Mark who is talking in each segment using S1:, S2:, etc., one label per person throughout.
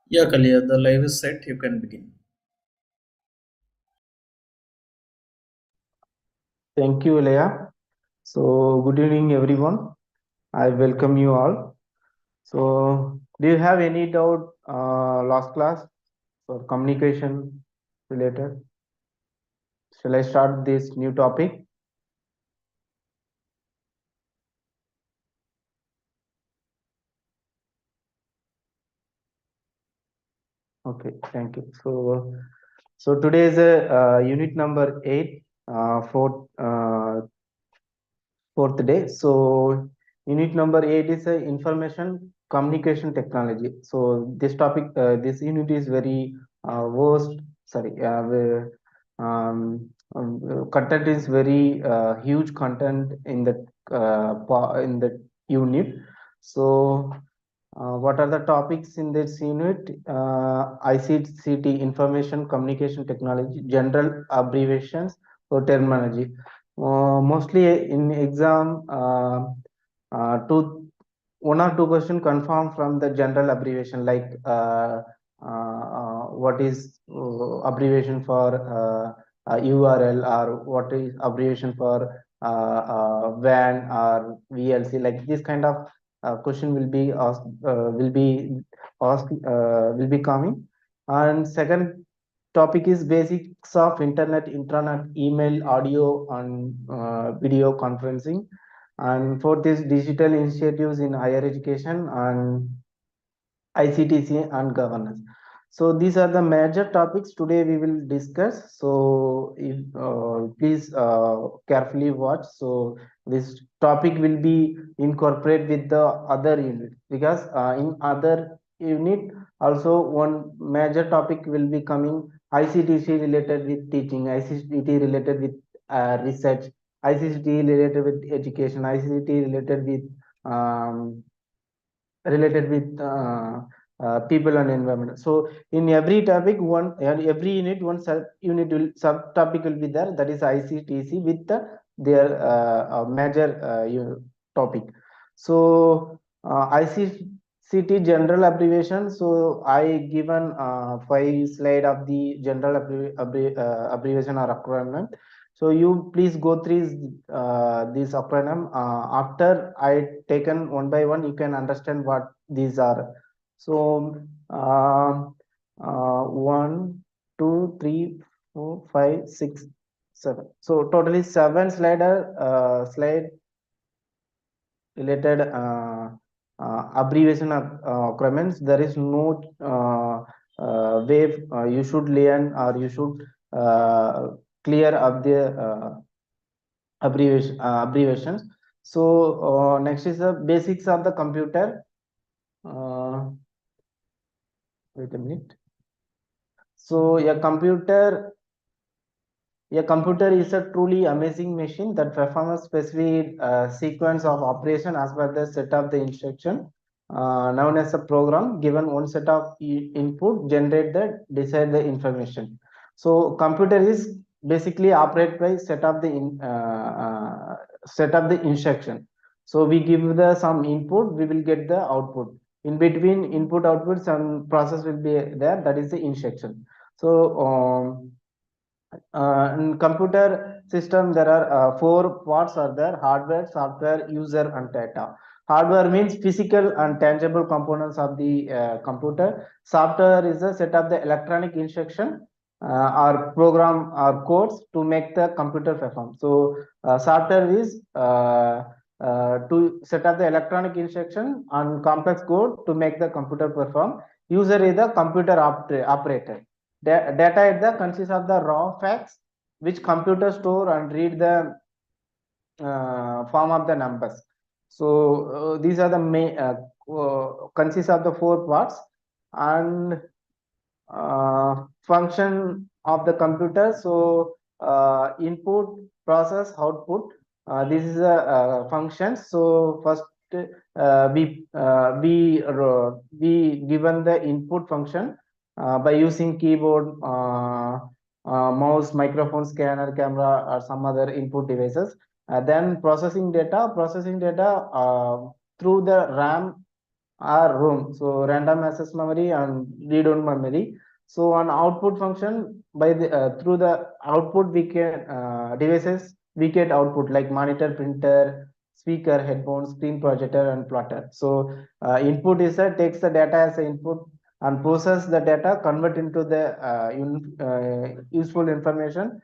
S1: Yeah, Kalia, the live is set. You can begin.
S2: Thank you, Leah. So, good evening, everyone. I welcome you all. So, do you have any doubt last class for communication related? Shall I start this new topic? Okay, thank you. So today is a unit number 8, fourth day. So unit number 8 is information communication technology. So this topic, this unit is very vast. Sorry, content is very huge content in the in the unit. So what are the topics in this unit? ICT, Information Communication Technology, general abbreviations or terminology. Mostly in exam, two, one or two question confirm from the general abbreviation like what is abbreviation for URL or what is abbreviation for WAN or VLC, like this kind of question will be asked, will be coming. And second topic is basics of internet, email, audio, and video conferencing. And fourth is digital initiatives in higher education and ICTC and governance. So these are the major topics today we will discuss. So if, please carefully watch. So this topic will be incorporated with the other unit, because in other unit also one major topic will be coming, ICTC related with teaching, ICT related with research, ICT related with education, ICT related with people and environment. So in every topic, every unit, one unit will subtopic will be there. That is ICTC with their major topic. So ICT general abbreviation. So I given 5 slide of the general abbreviation or acronym. So you please go through this acronym. After I taken one by one, you can understand what these are. So one, two, three, four, five, six, seven. So totally seven slide related abbreviation of acronyms. There is no way you should learn or you should clear up the abbreviations. So next is the basics of the computer. uh, Wait a minute. So a computer is a truly amazing machine that performs a specific sequence of operation as per the set of the instruction, known as a program. Given one set of input, generate the decide the information. So computer is basically operate by set of the instruction. So we give the some input, we will get the output. In between input output, some process will be there. That is the instruction. So in computer system, there are four parts are there: hardware, software, user, and data. Hardware means physical and tangible components of the computer. Software is a set of the electronic instruction or program or codes to make the computer perform. So software is to set up the electronic instruction and complex code to make the computer perform. User is the computer operator. Data consists of the raw facts which computer store and read the form of the numbers. So these are the main consists of the four parts. And function of the computer. So input, process, output. This is a function. So first we given the input function by using keyboard, mouse, microphone, scanner, camera, or some other input devices. Then processing data through the RAM are ROM, so random access memory and read-only memory. So on output function, by the through the output we can devices we get output like monitor, printer, speaker, headphones, screen projector, and plotter. So input is takes the data as an input and process the data, convert into the useful information.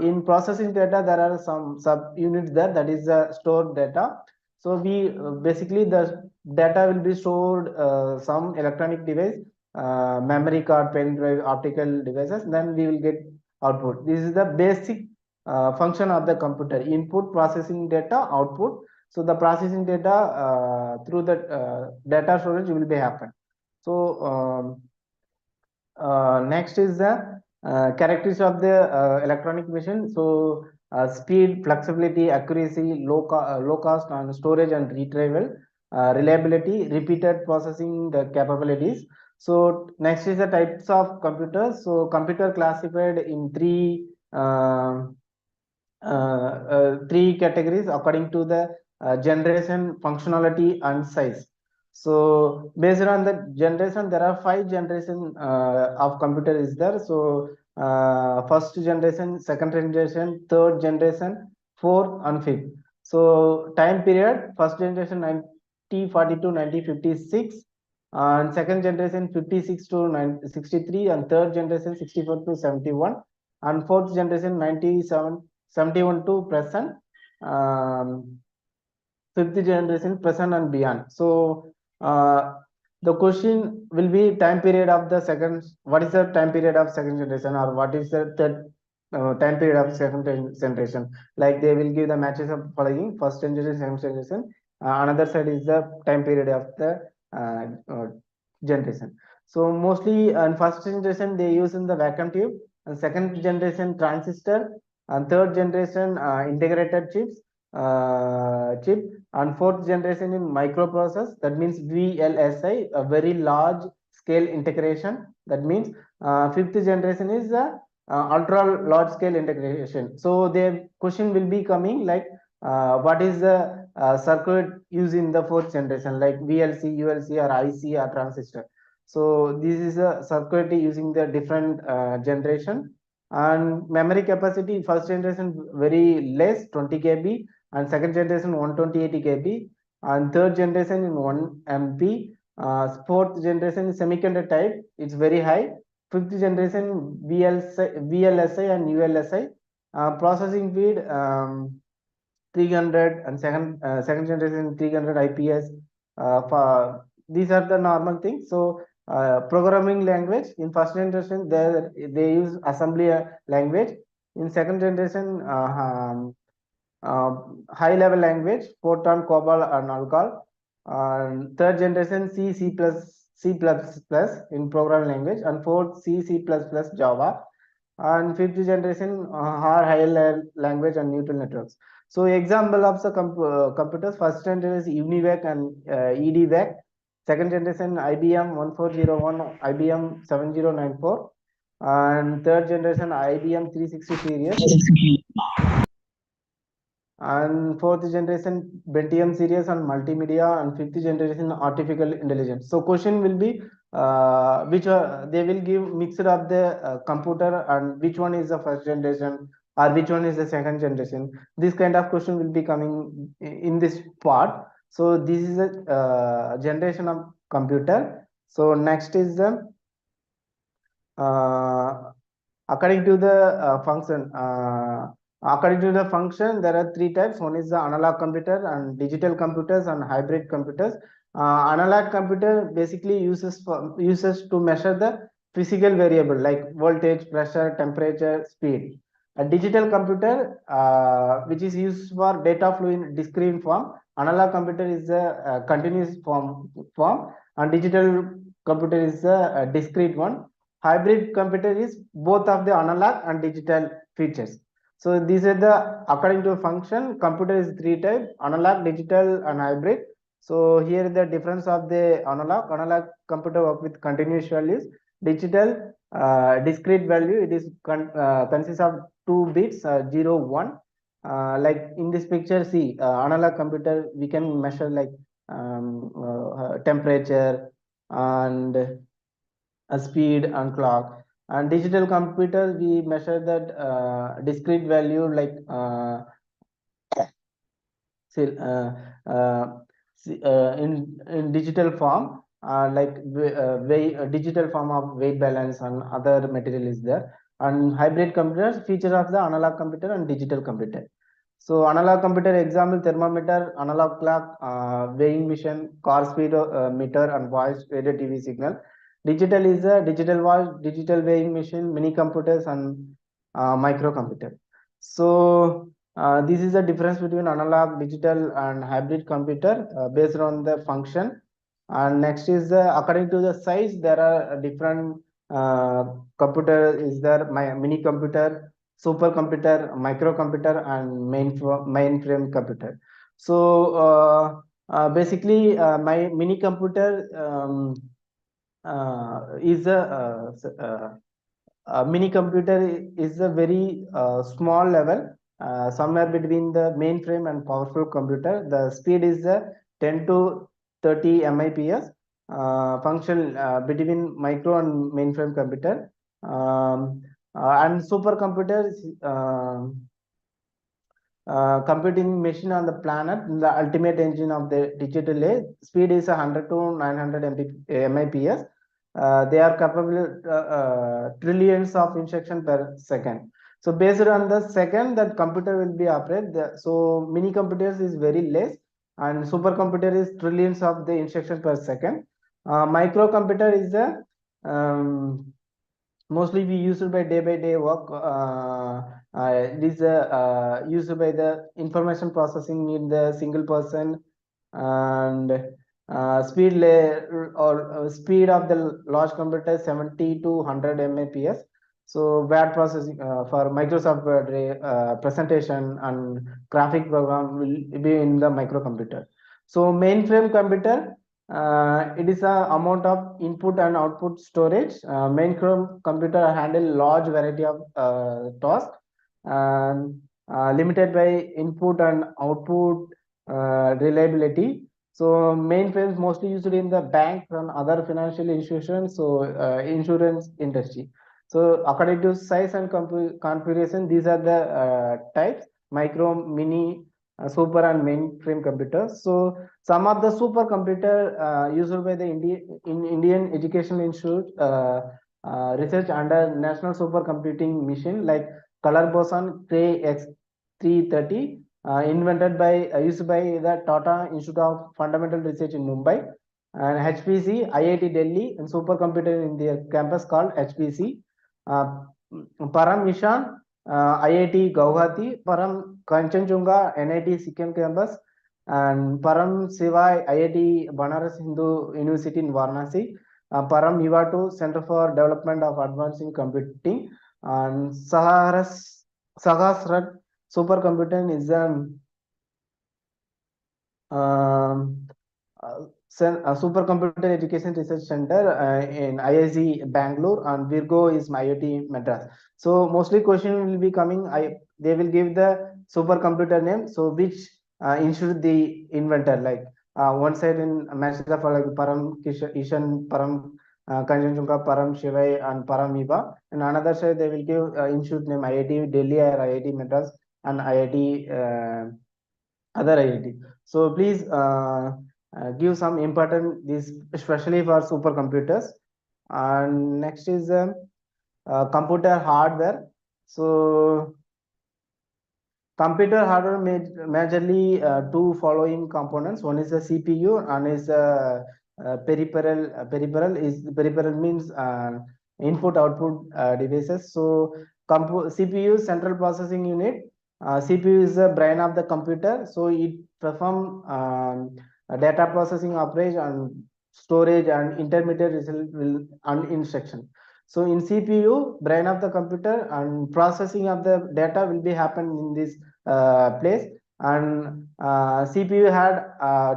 S2: In processing data, there are some sub units there, that is stored data. So we basically the data will be stored some electronic device, memory card, pen drive, optical devices. Then we will get output. This is the basic function of the computer: input, processing data, output. So the processing data through the data storage will be happen. So next is the characteristics of the electronic machine. So speed, flexibility, accuracy, low cost and storage and retrieval, reliability, repeated processing the capabilities. So next is the types of computers. So computer classified in three categories according to the generation, functionality, and size. So based on the generation, there are five generation of computer is there. So first generation, second generation, third generation, fourth, and fifth. So time period: first generation 1942 1956, and second generation 56 to 63, and third generation 64 to 71, and fourth generation 71 to present, um, fifth generation present and beyond. So the question will be time period of the second. What is the time period of second generation, or what is the third time period of second generation? Like they will give the matches of following: first generation, second generation. Another side is the time period of the generation. So mostly in first generation they use in the vacuum tube, and second generation transistor, and third generation integrated chip, and fourth generation in microprocess, that means VLSI, a very large scale integration. That means fifth generation is ultra large scale integration. So the question will be coming like what is the circuit used in the fourth generation, like VLC, ULC, or IC, or transistor. So this is a circuit using the different generation. And memory capacity: first generation very less, 20 kb, and second generation 128 kb, and third generation in 1 mp. Fourth generation is semiconductor type, it's very high. Fifth generation VLSI and ULSI. Processing speed 300, and second generation 300 IPS. These are the normal things. So programming language: in first generation they use assembly language. In second generation high level language: Fortran, COBOL, and Algol. Third generation C++ in programming language, and fourth C++, Java. And fifth generation are higher language and neural networks. So example of the computers: first generation is UNIVAC and EDVAC. Second generation IBM 1401, IBM 7094, and third generation IBM 360 series, and fourth generation Pentium series and multimedia, and fifth generation artificial intelligence. So question will be which they will give mixed of the computer, and which one is the first generation or which one is the second generation. This kind of question will be coming in this part. So this is a generation of computer. So next is the uh, according to the function. According to the function, there are three types. One is the analog computer, and digital computers, and hybrid computers. Analog computer basically uses to measure the physical variable like voltage, pressure, temperature, speed. A digital computer, which is used for data flow in discrete form. Analog computer is a continuous form, and digital computer is a discrete one. Hybrid computer is both of the analog and digital features. So these are the, according to a function, computer is three types: analog, digital, and hybrid. So here the difference of the analog computer work with continuous values. Digital discrete value, it is consists of two bits, 0 1. Like in this picture, see, analog computer we can measure like temperature and speed and clock. And digital computer, we measure that discrete value like see, in digital form, like digital form of weight balance and other material is there. And hybrid computers, features of the analog computer and digital computer. So analog computer example: thermometer, analog clock, weighing machine, car speed meter, and voice radio TV signal. Digital is a digital watch, digital weighing machine, mini computers, and microcomputer. So this is the difference between analog, digital, and hybrid computer based on the function. And next is according to the size, there are different computer is there: my mini computer, supercomputer, microcomputer, and mainframe computer. So basically, my mini computer is a mini computer is a very small level, somewhere between the mainframe and powerful computer. The speed is 10 to 30 MIPS, function between micro and mainframe computer. And supercomputer is computing machine on the planet, the ultimate engine of the digital age. Speed is 100 to 900 MIPS. They are capable trillions of instruction per second. So based on the second that computer will be operated, so mini computers is very less, and supercomputer is trillions of the instruction per second. Microcomputer is the mostly we use it by day work. It is used by the information processing in the single person. And speed layer or speed of the large computer 70 to 100 MAPS. So word processing for Microsoft Word presentation and graphic program will be in the microcomputer. So mainframe computer, it is a amount of input and output storage. Mainframe computer handle large variety of tasks, and limited by input and output reliability. So mainframes mostly used in the banks and other financial institutions, so insurance industry. So according to size and configuration, these are the types: micro, mini, super, and mainframe computers. So some of the supercomputer used by the Indian Education Institute research under National Supercomputing Mission, like Color Boson Cray X330, invented by used by the Tata Institute of Fundamental Research in Mumbai, and HPC IIT Delhi, and supercomputer in their campus called HPC. Uh, Param Ishan IIT Guwahati, Param Kanchenjunga NIT Sikkim campus, and Param Sivai IIT Banaras Hindu University in Varanasi, Param Ivatu Center for Development of Advancing Computing, and Sahasrat Supercomputing is um, Supercomputer Education Research Center in IIC Bangalore, and Virgo is IIT Madras. So mostly question will be coming. They will give the supercomputer name. So which institute the inventor? Like one side in Manchester for like Param Ishan, Param Kanchenjunga, Param Shivai, and Param Iba. And another side they will give institute name IIT Delhi or IIT Madras and IIT other IIT. So please give some important this, especially for supercomputers. And next is computer hardware. So computer hardware majorly two following components. One is the CPU and is peripheral. Peripheral means input output devices. So CPU, central processing unit. CPU is the brain of the computer, so it perform data processing operation and storage and intermediate result will and instruction. So in CPU, brain of the computer, and processing of the data will be happen in this place. And CPU had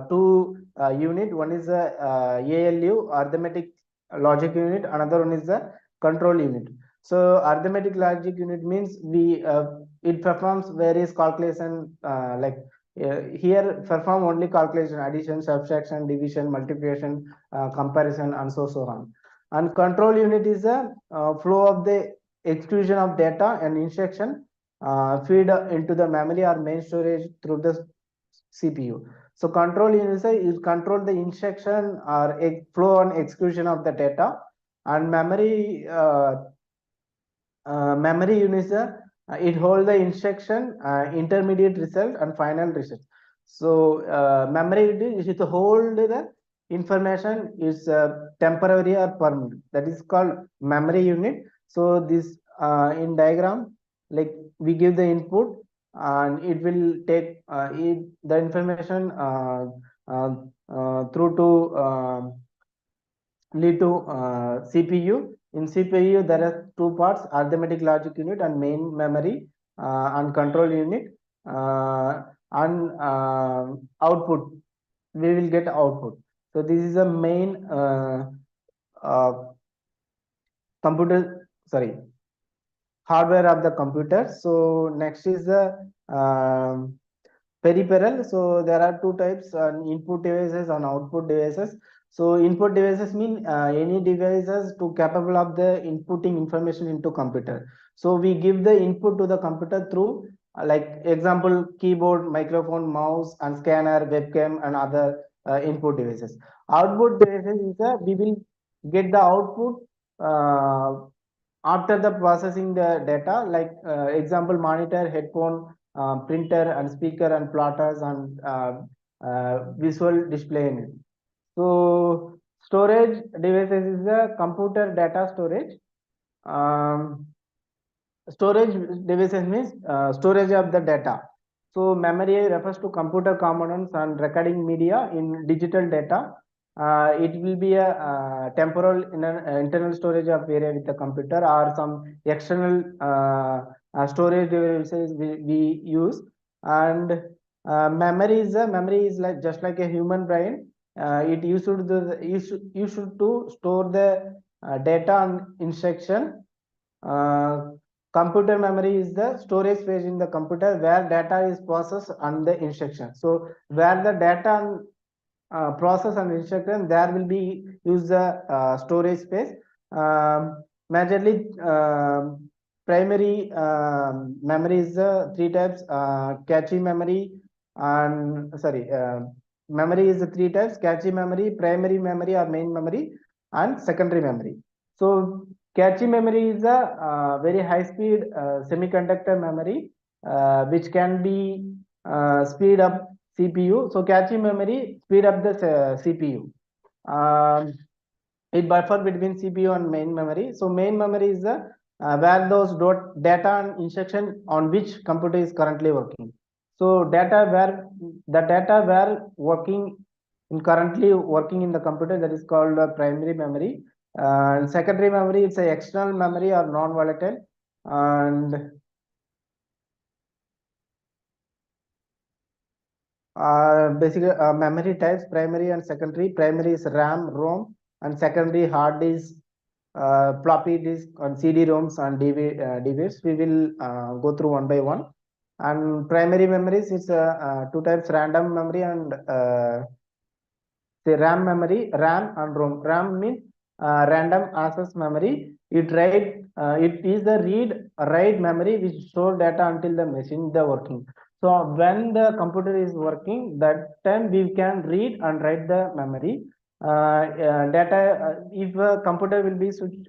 S2: two unit. One is the ALU, arithmetic logic unit. Another one is the control unit. So arithmetic logic unit means we it performs various calculation like here perform only calculation, addition, subtraction, division, multiplication, comparison, and so on. And control unit is a flow of the execution of data and instruction feed into the memory or main storage through the CPU. So control unit is control the instruction or flow and execution of the data, and memory unit it hold the instruction, intermediate result, and final result. So memory unit is to hold the information is temporary or permanent. That is called memory unit. So this in diagram, like we give the input and it will take the information uh, through to lead to CPU. In CPU, there are two parts: arithmetic logic unit and main memory, and control unit. And output, we will get output. So this is a main uh, computer. Sorry, hardware of the computer. So next is the peripheral. So there are two types: input devices and output devices. So input devices mean any devices to capable of the inputting information into computer. So we give the input to the computer through like example keyboard, microphone, mouse, and scanner, webcam, and other input devices. Output devices is we will get the output after the processing the data, like example monitor, headphone, printer, and speaker, and plotters, and visual display unit. So storage devices is the computer data storage. Storage devices means storage of the data. So memory refers to computer components and recording media in digital data. It will be a temporal internal storage of area with the computer, or some external storage devices we use. And memory is like just like a human brain. It you should to store the data and instruction. uh, Computer memory is the storage space in the computer where data is processed and the instruction. So where the data process and instruction, there will be use the storage space. Majorly primary memory is the three types: cache memory, and sorry, memory is the three types: cache memory, primary memory or main memory, and secondary memory. So cache memory is a very high speed semiconductor memory which can be speed up CPU. So cache memory speed up the CPU. Um, it buffer between CPU and main memory. So main memory is the where those data and instruction on which computer is currently working. So data where working in currently working in the computer, that is called primary memory. And secondary memory, it's a external memory or non-volatile. And basically memory types: primary and secondary. Primary is RAM, ROM, and secondary hard disk, floppy disk, and CD-ROMs, and DVDs. We will go through one by one. And primary memories is two types: random memory and say RAM memory, RAM and ROM. RAM means random access memory. It is the read write memory which store data until the machine the working. So when the computer is working, that time we can read and write the memory. Data if computer will be switched,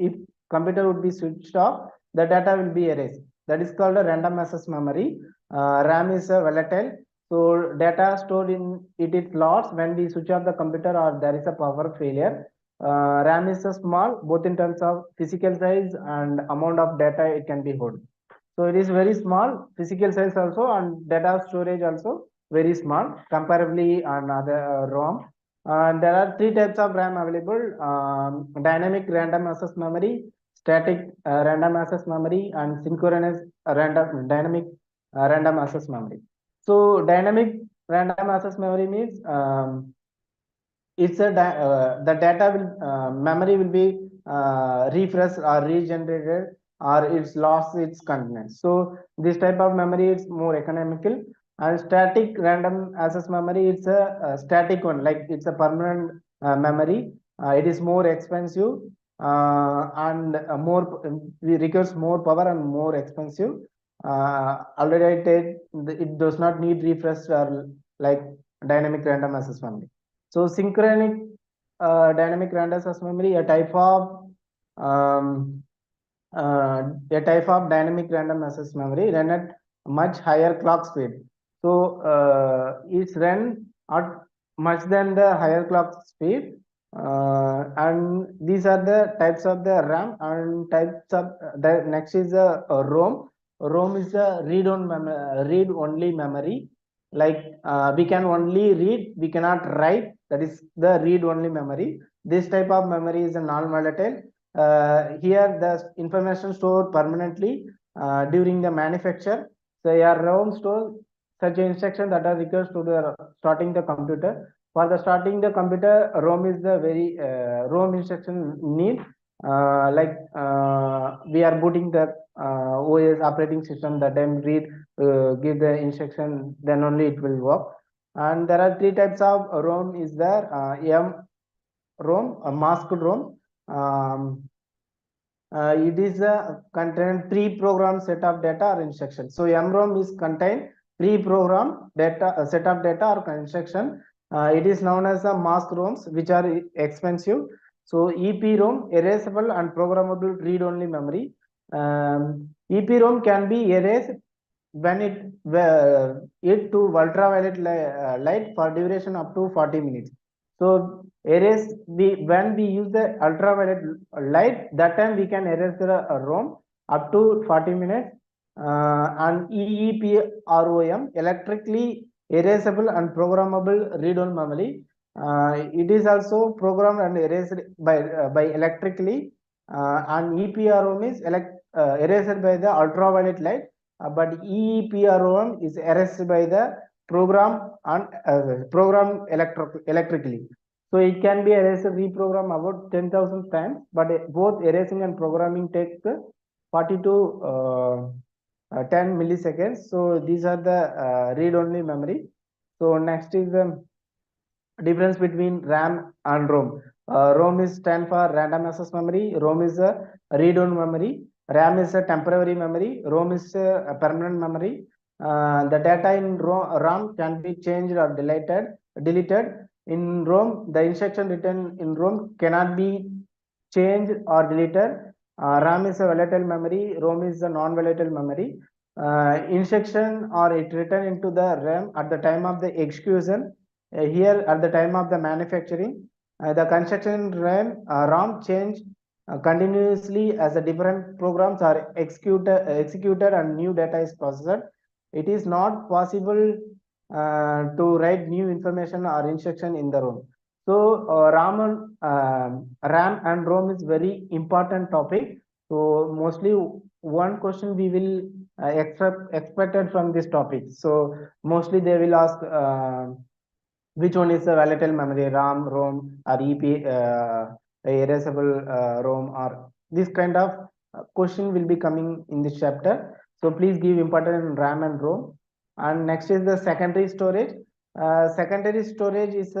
S2: if computer would be switched off, the data will be erased. That is called a random access memory. RAM is a volatile. So data stored in it is lost when we switch off the computer or there is a power failure. RAM is a small, both in terms of physical size and amount of data it can be hold. So it is very small, physical size also, and data storage also very small, comparably on other ROM. And there are three types of RAM available: dynamic random access memory, static random access memory, and synchronous dynamic random access memory. So dynamic random access memory means the data will memory will be refreshed or regenerated, or it's lost its contents. So this type of memory is more economical. And static random access memory, it's a static one, like it's a permanent memory. It is more expensive and more requires more power and more expensive. Already I said it does not need refresh or like dynamic random access memory. So synchronic dynamic random access memory, um, a type of dynamic random access memory run at much higher clock speed. So it's run at much than the higher clock speed. And these are the types of the RAM and types of the next is the ROM. ROM is the read only memory. Like we can only read, we cannot write. That is the read only memory. This type of memory is a non-volatile. Here the information stored permanently during the manufacture. So your ROM store such instructions that are required to the starting the computer. For the starting the computer, ROM is the very ROM instruction need. We are booting the OS operating system, that time read give the instruction, then only it will work. And there are three types of ROM is there. M ROM, a masked ROM. It is a contain pre-programmed set of data or instructions. So MROM is contain pre-programmed data set of data or instruction. It is known as the mask ROMs, which are expensive. So EPROM, erasable and programmable read-only memory. EPROM can be erased when it to ultraviolet light for duration up to 40 minutes. So erase when we use the ultraviolet light, that time we can erase the ROM up to 40 minutes. And EEPROM, electrically erasable and programmable read-only memory. It is also programmed and erased by electrically. And EPROM is erased by the ultraviolet light. But EEPROM is erased by the program electrically. So it can be erased reprogram about 10,000 times, but both erasing and programming takes 40 to 10 milliseconds. So these are the read-only memory. So next is the difference between RAM and ROM. ROM is stand for random access memory. ROM is a read-only memory. RAM is a temporary memory. ROM is a permanent memory. The data in RAM can be changed or deleted. In ROM, the instruction written in ROM cannot be changed or deleted. RAM is a volatile memory. ROM is a non-volatile memory. Instruction or it written into the RAM at the time of the execution. Here at the time of the manufacturing, the construction RAM change continuously as the different programs are executed and new data is processed. It is not possible to write new information or instruction in the ROM. So RAM and ROM is very important topic. So mostly one question we will expected from this topic. So mostly they will ask which one is the volatile memory, RAM, ROM, or erasable ROM, or this kind of question will be coming in this chapter. So please give importance in RAM and ROM. And next is the secondary storage. Secondary storage is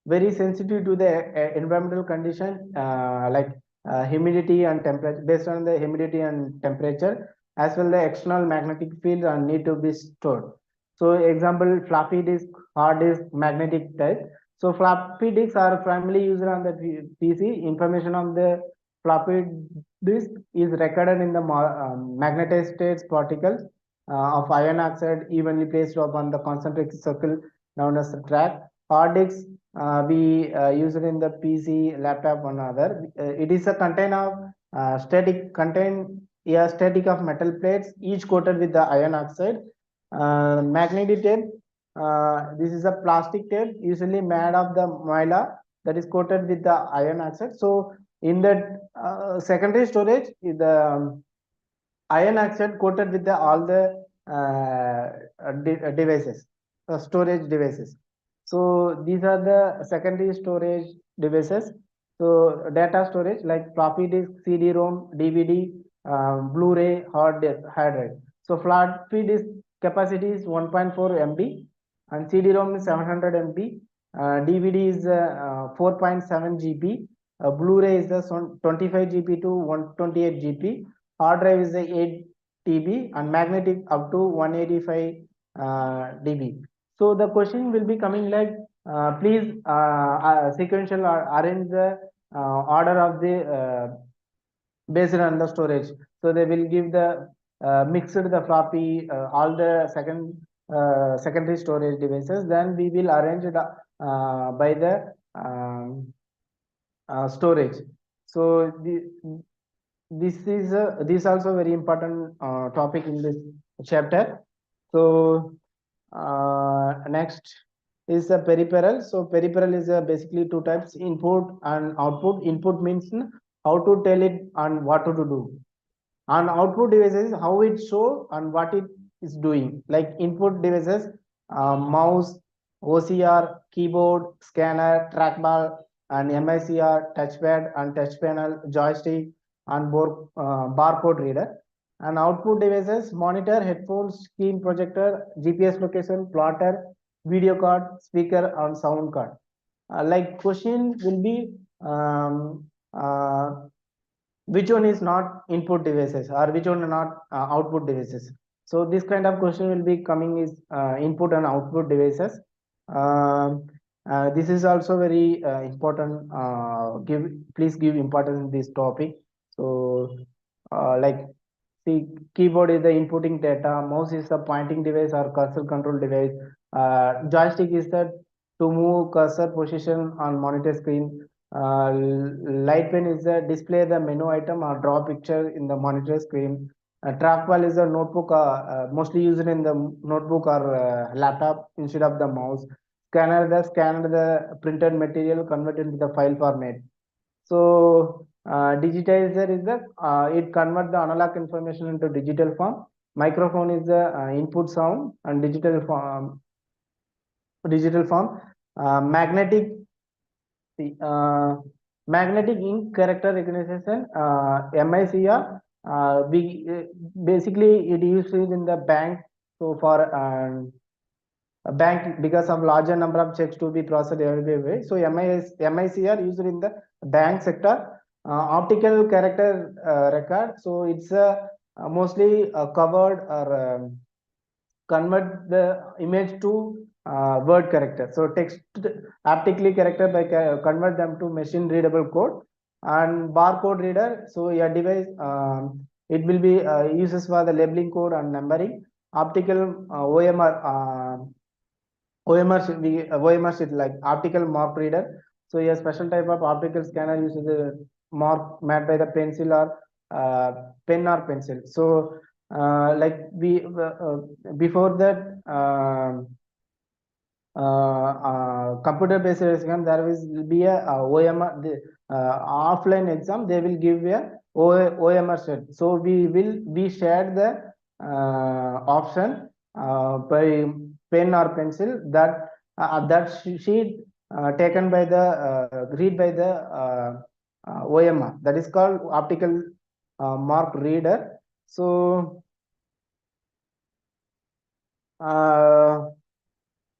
S2: very sensitive to the environmental condition, humidity and temperature. Based on the humidity and temperature, as well the external magnetic field need to be stored. So example, floppy disk, hard disk, magnetic type. So floppy disks are primarily used on the PC. Information on the floppy disk is recorded in the magnetized states particles of iron oxide evenly placed upon the concentric circle known as the track. Hard disks we use it in the PC, laptop, and other. It is a contain a static of metal plates, each coated with the iron oxide. Magnetic tape. This is a plastic tape, usually made of the mylar, that is coated with the iron oxide. So in that secondary storage, the iron oxide coated with all the devices, storage devices. So these are the secondary storage devices. So data storage like floppy disk, CD-ROM, DVD, Blu-ray, hard drive. So floppy disk capacity is 1.4 MB, and CD-ROM is 700 MB. DVD is 4.7 GB. Blu-ray is the 25 GB to 128 GB. Hard drive is the 8 TB, and magnetic up to 185 dB. So the question will be coming like, please sequential arrange the order of the based on the storage. So they will give the mixed the floppy, all the secondary storage devices. Then we will arrange the by the storage. So this also very important topic in this chapter. So next is the peripheral. So peripheral is basically two types: input and output. Input means how to tell it and what to do, and output devices how it show and what it is doing. Like input devices, mouse, OCR, keyboard, scanner, trackball, and MICR, touchpad and touch panel, joystick, and barcode reader. And output devices: monitor, headphones, screen projector, GPS location, plotter, video card, speaker, and sound card. Like question will be, which one is not input devices, or which one are not output devices. So this kind of question will be coming is input and output devices. Um, this is also very important. Please give importance in this topic. So like, see, keyboard is the inputting data, mouse is the pointing device or cursor control device, joystick is the to move cursor position on monitor screen, light pen is the display the menu item or draw picture in the monitor screen. Trackball is a notebook, mostly used in the notebook or laptop instead of the mouse. Scanner the scan the printed material, convert into the file format. So digitizer is the it convert the analog information into digital form. Microphone is the input sound and digital form. Digital form. Magnetic, magnetic ink character recognition, MICR. We basically it used in the bank. So for a bank, because of larger number of checks to be processed every way. So MICR used in the bank sector. Optical character record. So it's mostly covered or convert the image to word character. So text aptically character by convert them to machine readable code. And barcode reader. So your device, it will be uses for the labeling code and numbering. Optical OMR sheet like optical mark reader. So a special type of optical scanner uses a mark made by the pencil or pen or pencil. So like we before that computer based exam, there will be a OMR, the offline exam they will give a OMR set. So we shared the option by pen or pencil, that that sheet taken by the read by the OMR, that is called optical mark reader. So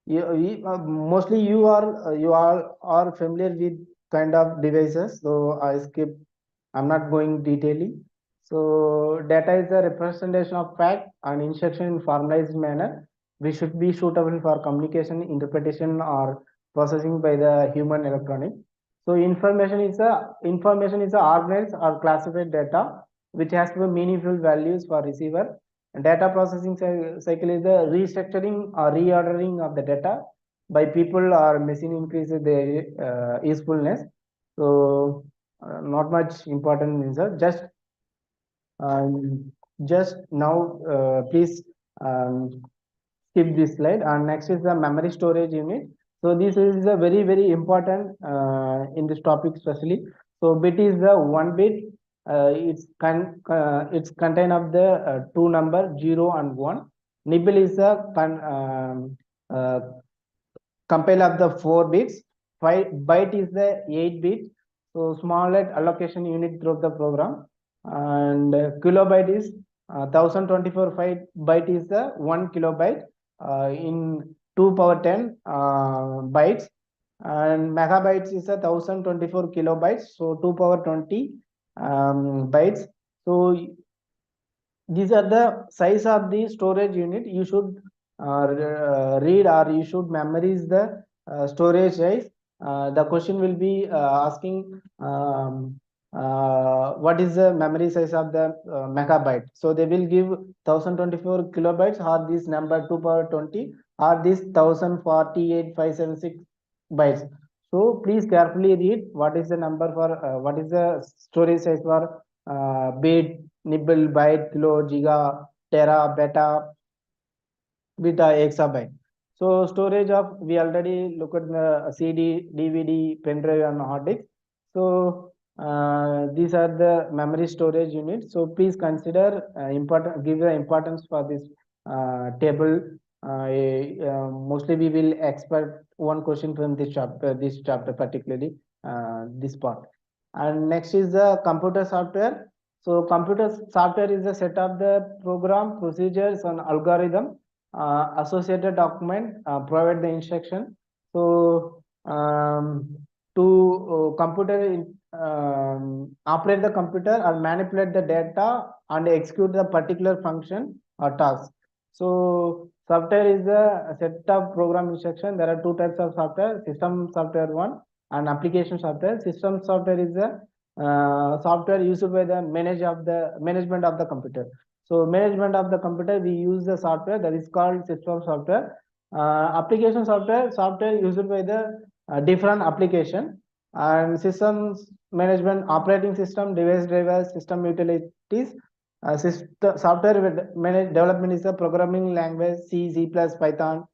S2: mostly you all are familiar with kind of devices, so I skip, I'm not going detailing. So data is a representation of fact and instruction in formalized manner, which should be suitable for communication, interpretation, or processing by the human electronic. So information is a organized or classified data which has to be meaningful values for receiver. And data processing cycle is the restructuring or reordering of the data by people or machine, increases their usefulness. So not much important in that. Just now, please skip this slide. And next is the memory storage unit. So this is a very important in this topic especially. So bit is the 1 bit. It's contain of the two number 0 and 1. Nibble is the uh, compile of the 4 bits. 5 byte is the 8 bit. So smallet allocation unit through the program. And kilobyte is 1024 byte is the 1 kilobyte in 2 power 10 bytes, and megabytes is a 1024 kilobytes, so 2 power 20 bytes. So these are the size of the storage unit. You should read, or you should memorize the storage size. The question will be asking what is the memory size of the megabyte. So they will give 1024 kilobytes, or this number 2 power 20, or this 1048,576 bytes. So please carefully read what is the number for what is the storage size for bit, nibble, byte, kilo, giga, tera, beta, beta, exabyte. So storage of, we already look at the CD, DVD, pen drive, and hard disk. So these are the memory storage units. So please consider important, give the importance for this table. Mostly we will expect one question from this chapter particularly, this part. And next is the computer software. So computer software is a set of the program, procedures, and algorithm associated document provide the instruction. So to computer operate the computer or manipulate the data and execute the particular function or task. So software is a set of program instruction. There are two types of software: system software one and application software. System software is a software used by the management of the computer. So management of the computer, we use the software that is called system software. Application software used by the different application. And systems management, operating system, device drivers, system utilities. Software development is a programming language: C, C++, Python.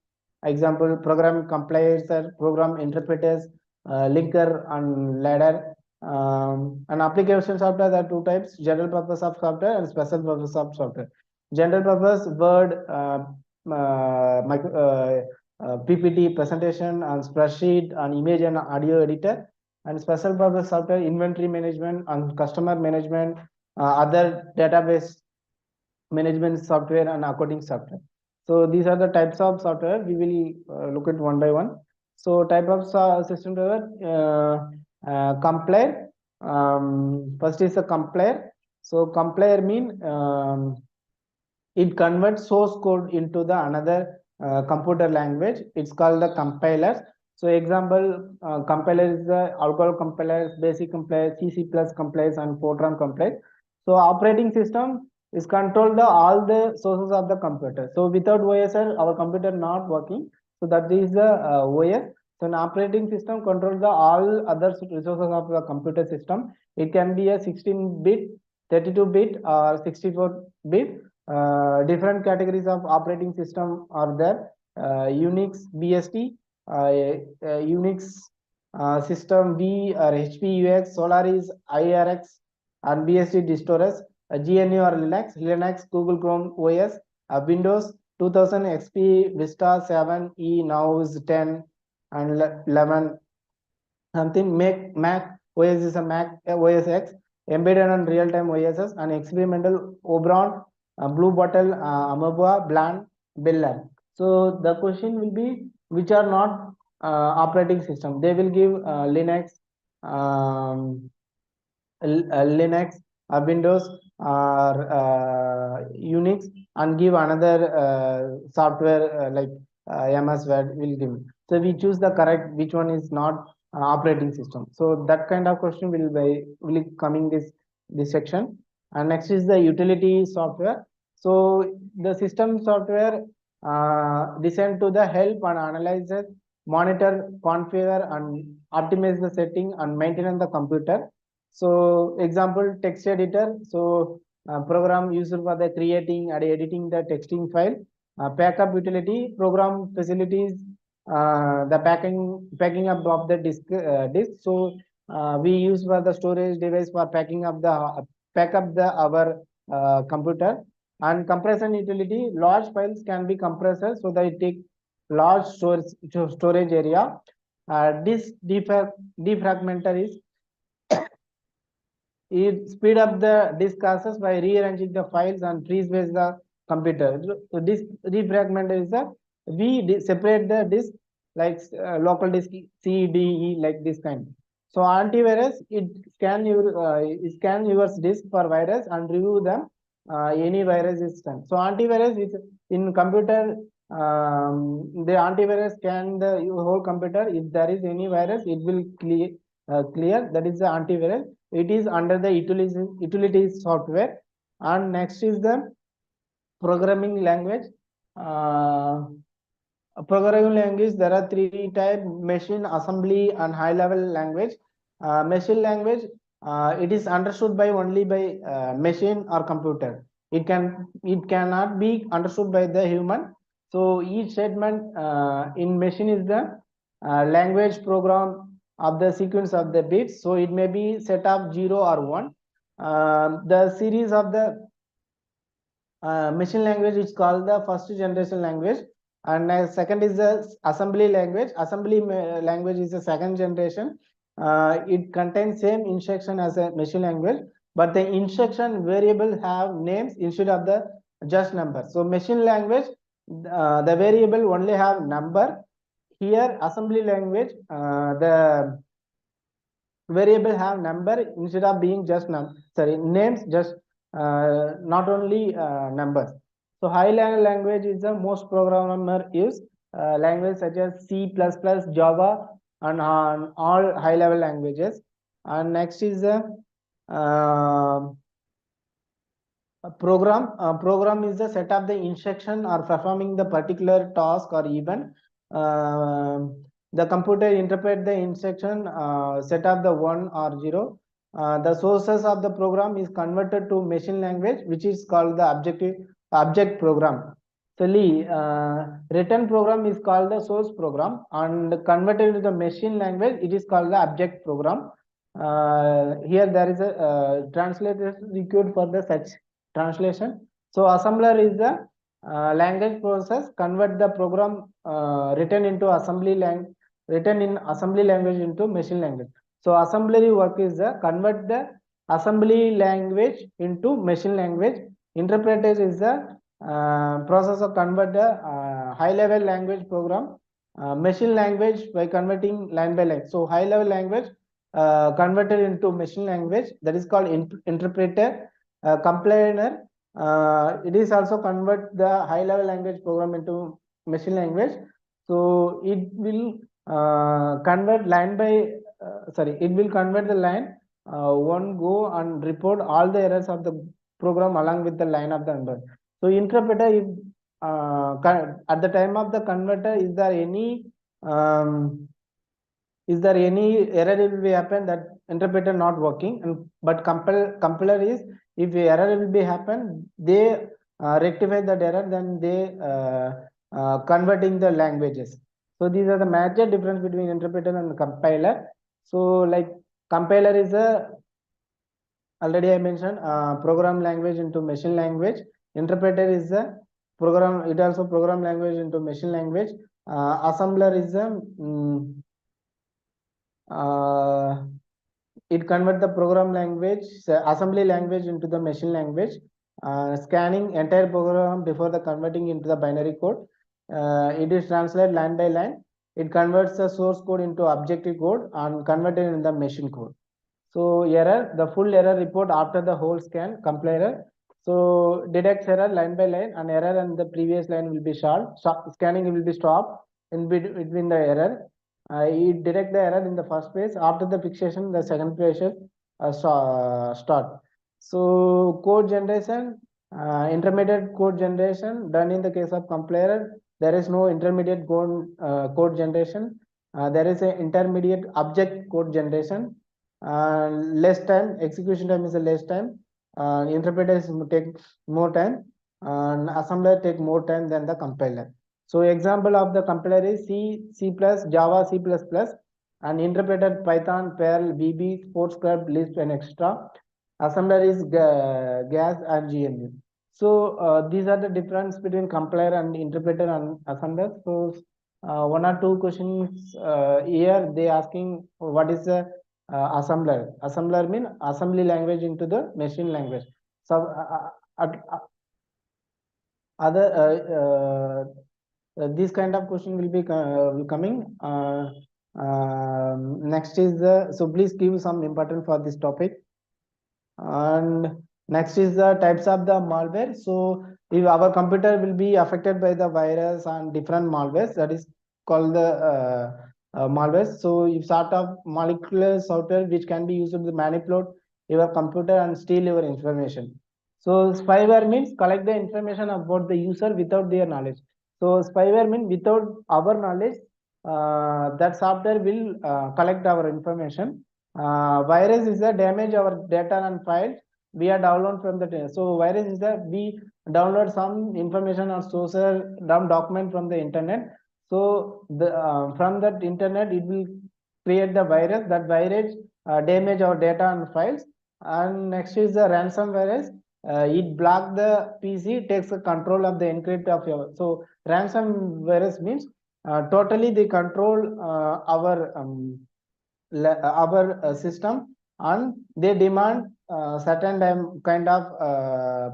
S2: Example: program compilers, program interpreters, linker and ladder. And application software, there are two types: general purpose of software and special purpose of software. General purpose: Word, PPT presentation, and spreadsheet, and image and audio editor. And special purpose software: inventory management and customer management, other database management software, and accounting software. So these are the types of software. We will look at one by one. So type of system driver, compiler. First is a compiler. So compiler mean it converts source code into the another computer language. It's called the compiler. So example, compiler is the alcohol compiler, basic compiler, C++ compiler, and Fortran compiler. So operating system is control the all the sources of the computer. So without OS, our computer not working. So that is the OS. So an operating system controls the all other resources of the computer system. It can be a 16-bit, 32-bit, or 64-bit. Different categories of operating system are there: Unix, BST, Unix system V or HP UX, Solaris, IRX, and BST distros, GNU or Linux, Google Chrome OS, Windows 2000 XP, Vista 7, E now is 10 and 11. Something Mac OS is a Mac OS X, embedded and real-time OSs, and experimental Oberon, Blue Bottle, Amoeba, Bland, Bell Lab. So the question will be which are not operating system. They will give Linux, Linux, Windows, or Unix, and give another software like MS Word will give. So we choose the correct which one is not operating system. So that kind of question will coming this section. And next is the utility software. So the system software designed to the help and analyze it, monitor, configure, and optimize the setting and maintain the computer. So example, text editor. So program used for the creating and editing the texting file. Backup utility program facilities the packing up of the disk. So we use for the storage device for packing up the pack up the our computer. And compression utility, large files can be compressed so that it take large storage area. This defragmenter is it speed up the disk access by rearranging the files and freeze the computer. So disk refragment is the separate the disk like local disk C, D, E like this kind. So antivirus it scan your disk for virus and review them any virus is done. So antivirus is in computer. The antivirus scan the your whole computer. If there is any virus, it will clear. That is the antivirus. It is under the utilities software. And next is the programming language. Uh, Programming language, there are three types: machine, assembly, and high level language. Machine language, it is understood by only by machine or computer. It cannot be understood by the human. So each statement in machine is the language program of the sequence of the bits. So it may be set of 0 or 1. The series of the machine language is called the first generation language, and second is the assembly language. Assembly language is the second generation. It contains same instruction as a machine language, but the instruction variable have names instead of the just number. So machine language, the variable only have number. Here assembly language, the variable have number instead of being just names, just not only numbers. So high level language is the most programmer use language such as C++, Java, and all high level languages. And next is the uh, program is the set of the instruction or performing the particular task or event. The computer interpret the instruction set of the 1 or 0. The sources of the program is converted to machine language, which is called the object program. So written program is called the source program, and converted to the machine language, it is called the object program. Here there is a translator required for the such translation. So assembler is the language process convert the program written in assembly language into machine language. So assembly work is the convert the assembly language into machine language. Interpreter is the process of convert the high level language program machine language by converting line by line. So high level language converted into machine language, that is called interpreter. Compiler, it is also convert the high level language program into machine language. So it will convert line by it will convert the line one go and report all the errors of the program along with the line of the number. So interpreter is at the time of the converter, is there any error will be happen that interpreter not working, and but compiler is, if error will be happen, they rectify that error, then they converting the languages. So these are the major difference between interpreter and compiler. So like compiler is a, already I mentioned, program language into machine language. Interpreter is a program, it also program language into machine language. Assembler is a it convert the program language assembly language into the machine language, scanning entire program before the converting into the binary code. It is translated line by line. It converts the source code into objective code and converted in the machine code. So error, the full error report after the whole scan, compiler. So detects error line by line, and error and the previous line will be solved. Scanning will be stopped in between the error. It detect the error in the first phase. After the fixation, the second phase start. So code generation, intermediate code generation done in the case of compiler. There is no intermediate code generation. There is an intermediate object code generation. Less time, execution time is a less time. Interpreters take more time, and assembler take more time than the compiler. So example of the compiler is C, C++, Java, C++, and interpreter Python, Perl, VB, Sports Club, Lisp, and extra. Assembler is GAS and GNU. So these are the difference between compiler and interpreter and assembler. So one or two questions here they asking what is the assembler. Assembler mean assembly language into the machine language. So other this kind of question will be coming. Next is the, so please give some important for this topic. And next is the types of the malware. So if our computer will be affected by the virus and different malwares, that is called the malwares. So if sort of molecular software which can be used to manipulate your computer and steal your information. So spyware means collect the information about the user without their knowledge. So spyware means without our knowledge, that software will collect our information. Virus is the damage our data and files we are download from the, so virus is that we download some information or source dump document from the internet. So the from that internet it will create the virus. That virus damage our data and files. And next is the ransom virus. It block the PC, takes the control of the encrypt of your. So ransom virus means totally they control our system, and they demand certain kind of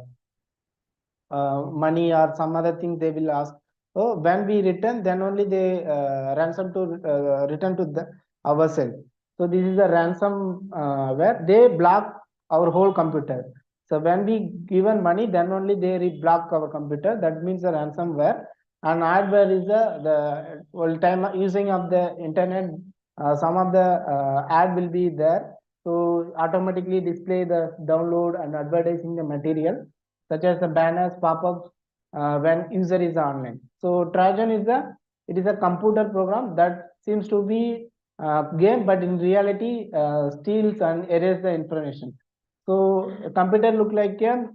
S2: money or some other thing they will ask. So when we return, then only they ransom to return to the ourselves. So this is the ransom where they block our whole computer. So when we given money, then only they block our computer. That means the ransomware. And adware is the well, time using of the internet. Some of the ad will be there, so automatically display the download and advertising the material, such as the banners, pop-ups when user is online. So Trojan is the, it is a computer program that seems to be game, but in reality steals and erase the information. So computer look like a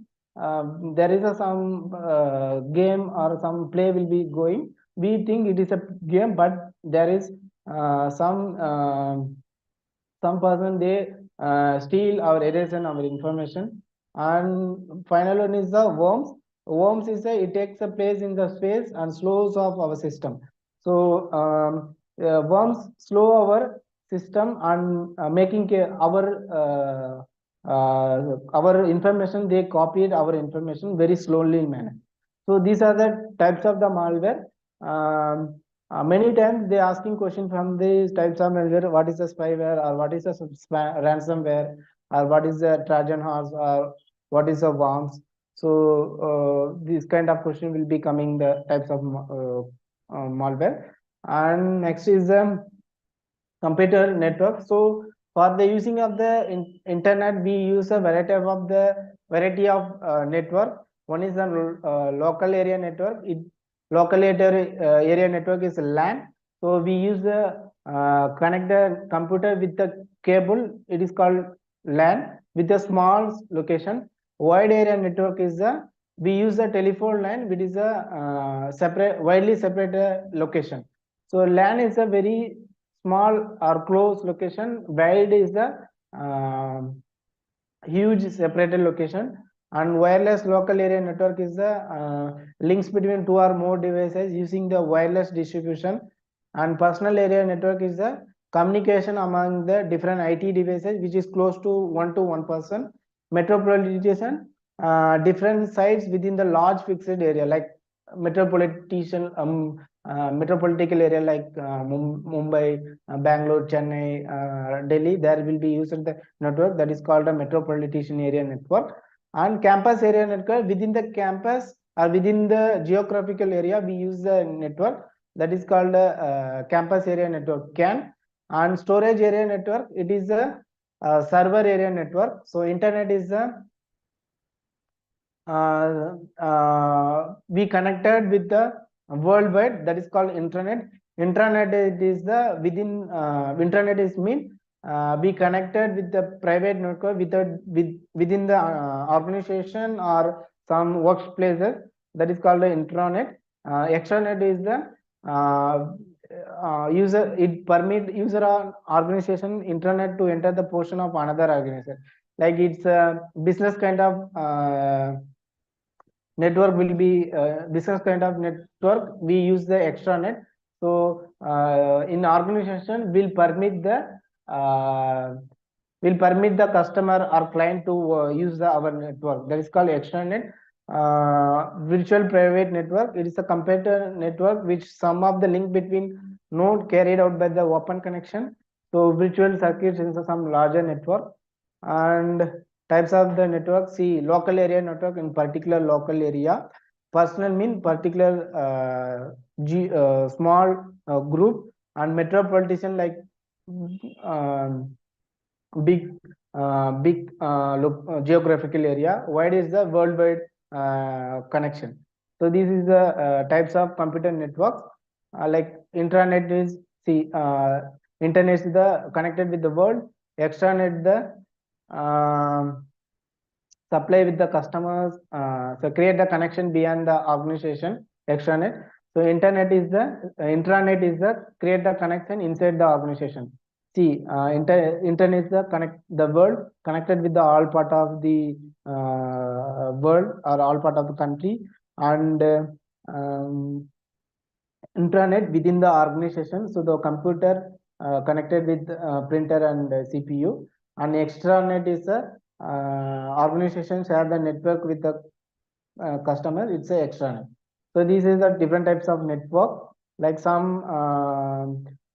S2: there is a some game or some play will be going. We think it is a game, but there is some person they steal our erase and our information. And final one is the worms. Worms is a, it takes a place in the space and slows of our system. So worms slow our system and making our information, they copied our information very slowly in manner. So these are the types of the malware. Many times they asking question from these types of malware: what is the spyware, or what is the ransomware, or what is the Trojan horse, or what is the worms. So this kind of question will be coming, the types of malware. And next is computer network. So for the using of the internet, we use a variety of network. One is the local area network. Local area network is LAN. So we use the connect the computer with the cable. It is called LAN with a small location. Wide area network is the, we use the telephone line, which is a separate, widely separated location. So LAN is a very small or close location. Wide is the huge separated location. And wireless local area network is the links between two or more devices using the wireless distribution. And personal area network is the communication among the different IT devices, which is close to one person. Metropolitan, different sites within the large fixed area, like metropolitan metropolitical area like Mumbai, Bangalore, Chennai, Delhi. There will be used the network that is called a metropolitan area network. And campus area network, within the campus or within the geographical area, we use the network that is called campus area network CAN. And storage area network, it is a server area network. So internet is a we connected with the worldwide, that is called intranet. Intranet, it is the within intranet is mean we connected with the private network within the organization or some workplaces, that is called the intranet. Extranet is the user, it permit user or organization intranet to enter the portion of another organization, like it's a business kind of network will be business kind of network, we use the extranet. So in organization will permit the will permit the customer or client to use our network. That is called external virtual private network. It is a computer network which sum of the link between node carried out by the open connection. So virtual circuits is some larger network. And types of the network, see, local area network in particular local area. Personal mean particular small group, and metropolitan like um, big geographical area. Wide is the worldwide connection. So this is the types of computer networks. Like intranet is, see, internet is the connected with the world. Extranet the supply with the customers, so create the connection beyond the organization. Extranet. So internet is the intranet is the create the connection inside the organization. See, internet is the connect the world connected with the all part of the world or all part of the country. And intranet within the organization. So the computer connected with printer and CPU. And extranet is the organization share the network with the customer. It's a extranet. So these is the different types of network. Like some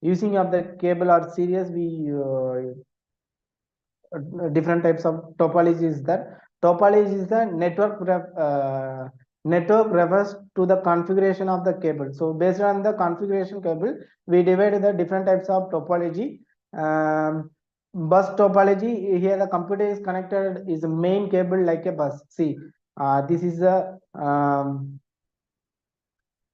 S2: using of the cable or series, we different types of topology is that. Topology is the network refers to the configuration of the cable. So based on the configuration cable, we divide the different types of topology. Bus topology, here the computer is connected is a main cable like a bus. See, this is a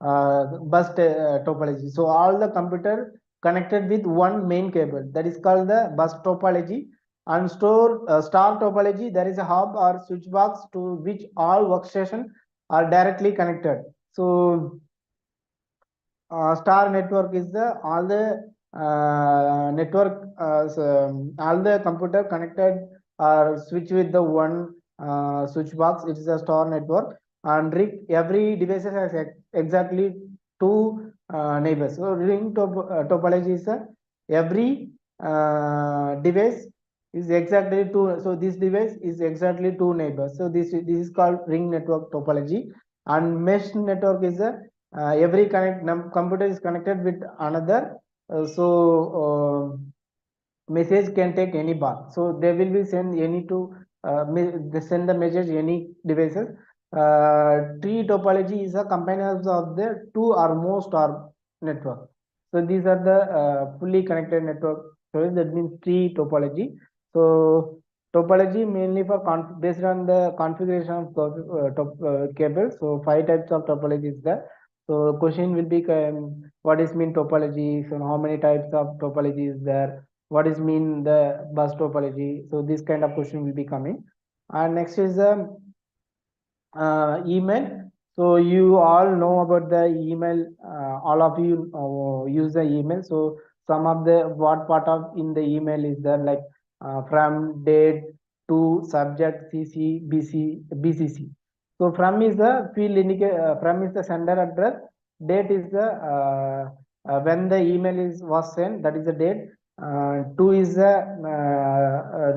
S2: bus topology. So all the computer connected with one main cable, that is called the bus topology. And star topology, there is a hub or switch box to which all workstation are directly connected. So star network is the all the network all the computer connected or switch with the one switch box. It is a star network. And every device has exactly two neighbors. So ring topology is every device is exactly two. So this device is exactly two neighbors. So this is called ring network topology. And mesh network is a every computer is connected with another. Message can take any path. So they will be send any to they send the message any devices. Tree topology is a combination of the two or more star network. So these are the fully connected network. So that means tree topology. So topology mainly for based on the configuration of cable. So 5 types of topology is there. So question will be what is mean topology? So how many types of topology is there? What is mean the bus topology? So this kind of question will be coming. And next is the email. So you all know about the email. All of you use the email. So some of the what part of in the email is there, like from, date, to, subject, CC, BCC. So from is the field indicate. From is the sender address. Date is the when the email was sent. That is the date. To is the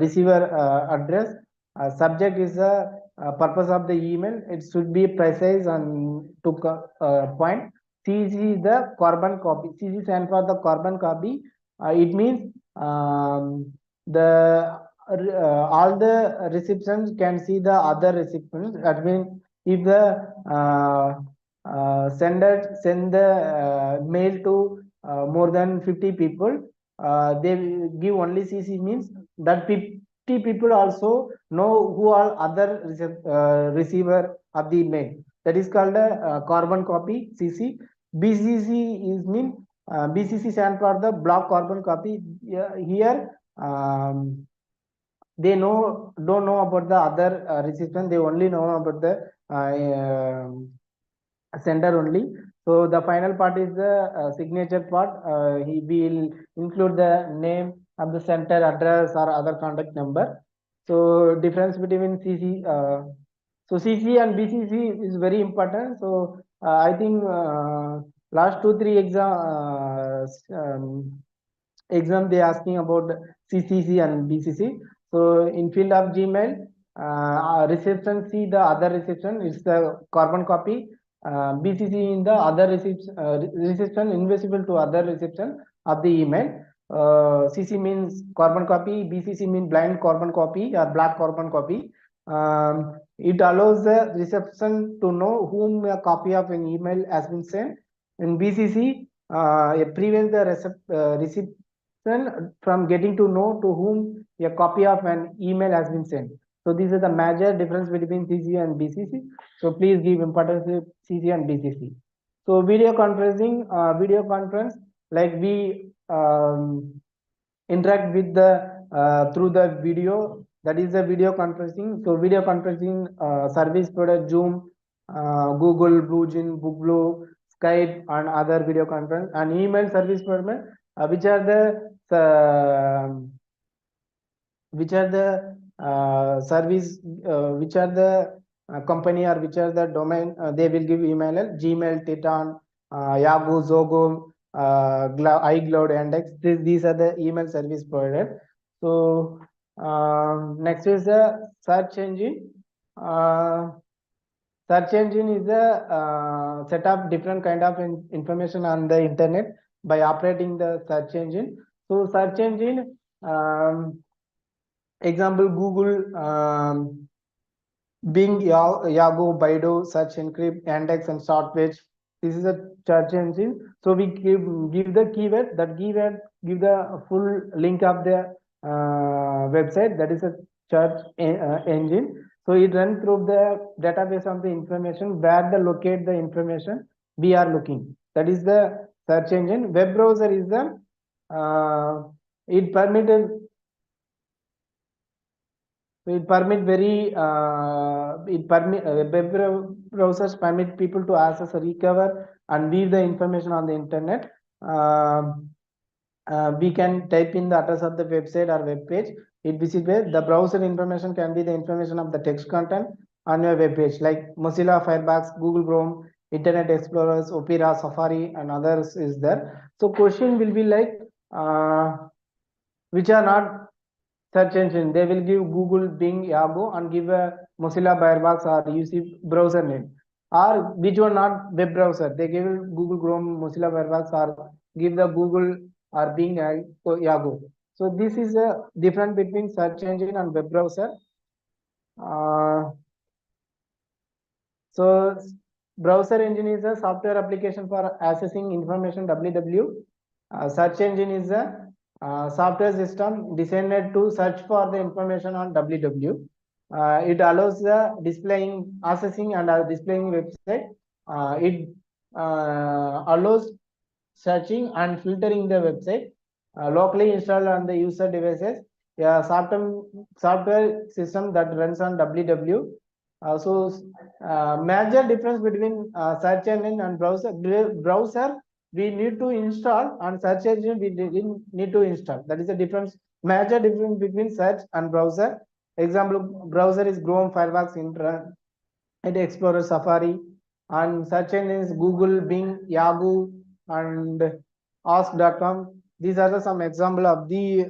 S2: receiver address. Subject is the purpose of the email. It should be precise and to point. CC is the carbon copy. CC stands for the carbon copy. It means the all the recipients can see the other recipients. That means if the sender send the mail to more than 50 people, they give only CC, means that 50 people also know who are other receiver of the mail. That is called a carbon copy, CC. BCC is mean BCC stands for the block carbon copy. Here they don't know about the other recipient. They only know about the sender only. So the final part is the signature part. He will include the name of the center, address, or other contact number. So difference between CC. So CC and BCC is very important. So I think last 2 3 exam they asking about CCC and BCC. So in field of Gmail, reception see the other reception is the carbon copy. BCC in the other reception invisible to other reception of the email. CC means carbon copy, BCC means blind carbon copy or black carbon copy. It allows the reception to know whom a copy of an email has been sent. In BCC, it prevents the reception from getting to know to whom a copy of an email has been sent. So this is the major difference between CC and BCC. So please give importance to CC and BCC. So video conference, like we interact with the through the video, that is the video conferencing. So video conferencing service product Zoom, Google, BlueJean, BookBlue, Skype and other video conference, and email service provider, which are the service, which are the company or which are the domain, they will give email, Gmail, Titan, Yahoo, Zogo, iCloud, Yandex. These are the email service provider. So next is the search engine. Search engine is a set of different kind of information on the internet by operating the search engine. So search engine, example Google, Bing, Yahoo, Baidu, Search, Encrypt, Yandex, and Shortpage. This is a search engine. So we give the keyword. That keyword give the full link of the website. That is a search engine. So it runs through the database of the information where the locate the information we are looking. That is the search engine. Web browser is the it permitted. It permit very web browsers permit people to access, recover, and view the information on the internet. We can type in the address of the website or web page. It visible the browser information can be the information of the text content on your web page, like Mozilla, Firefox, Google Chrome, Internet Explorers, Opera, Safari, and others is there. So question will be like which are not search engine. They will give Google, Bing, Yahoo, and give a Mozilla, Firefox, or UC browser name. Or which one not web browser? They give Google Chrome, Mozilla, Firefox, or give the Google or Bing, Yahoo. So this is a difference between search engine and web browser. So browser engine is a software application for accessing information www. Search engine is a software system designed to search for the information on www. It allows the displaying, accessing, and displaying website. It allows searching and filtering the website locally installed on the user devices. Yeah, software system that runs on www. So major difference between search engine and browser. Browser we need to install, and search engine we didn't need to install. That is the difference, major difference between search and browser. Example, browser is Chrome, Firefox, Internet Explorer, Safari, and search engine is Google, Bing, Yahoo, and ask.com. These are some example of the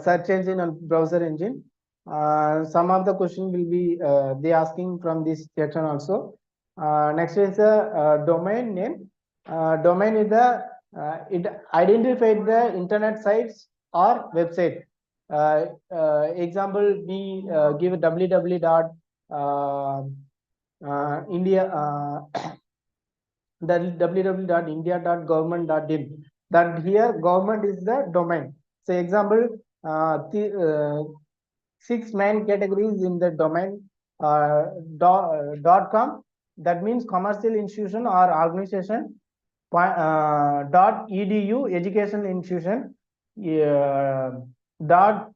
S2: search engine and browser engine. Some of the question will be they asking from this section also. Next is the domain name. Domain is the it identified the internet sites or website. Example, we give www dot India the www.india.government.in. That here government is the domain. So example, six main categories in the domain .com. That means commercial institution or organization. .edu educational institution. .gov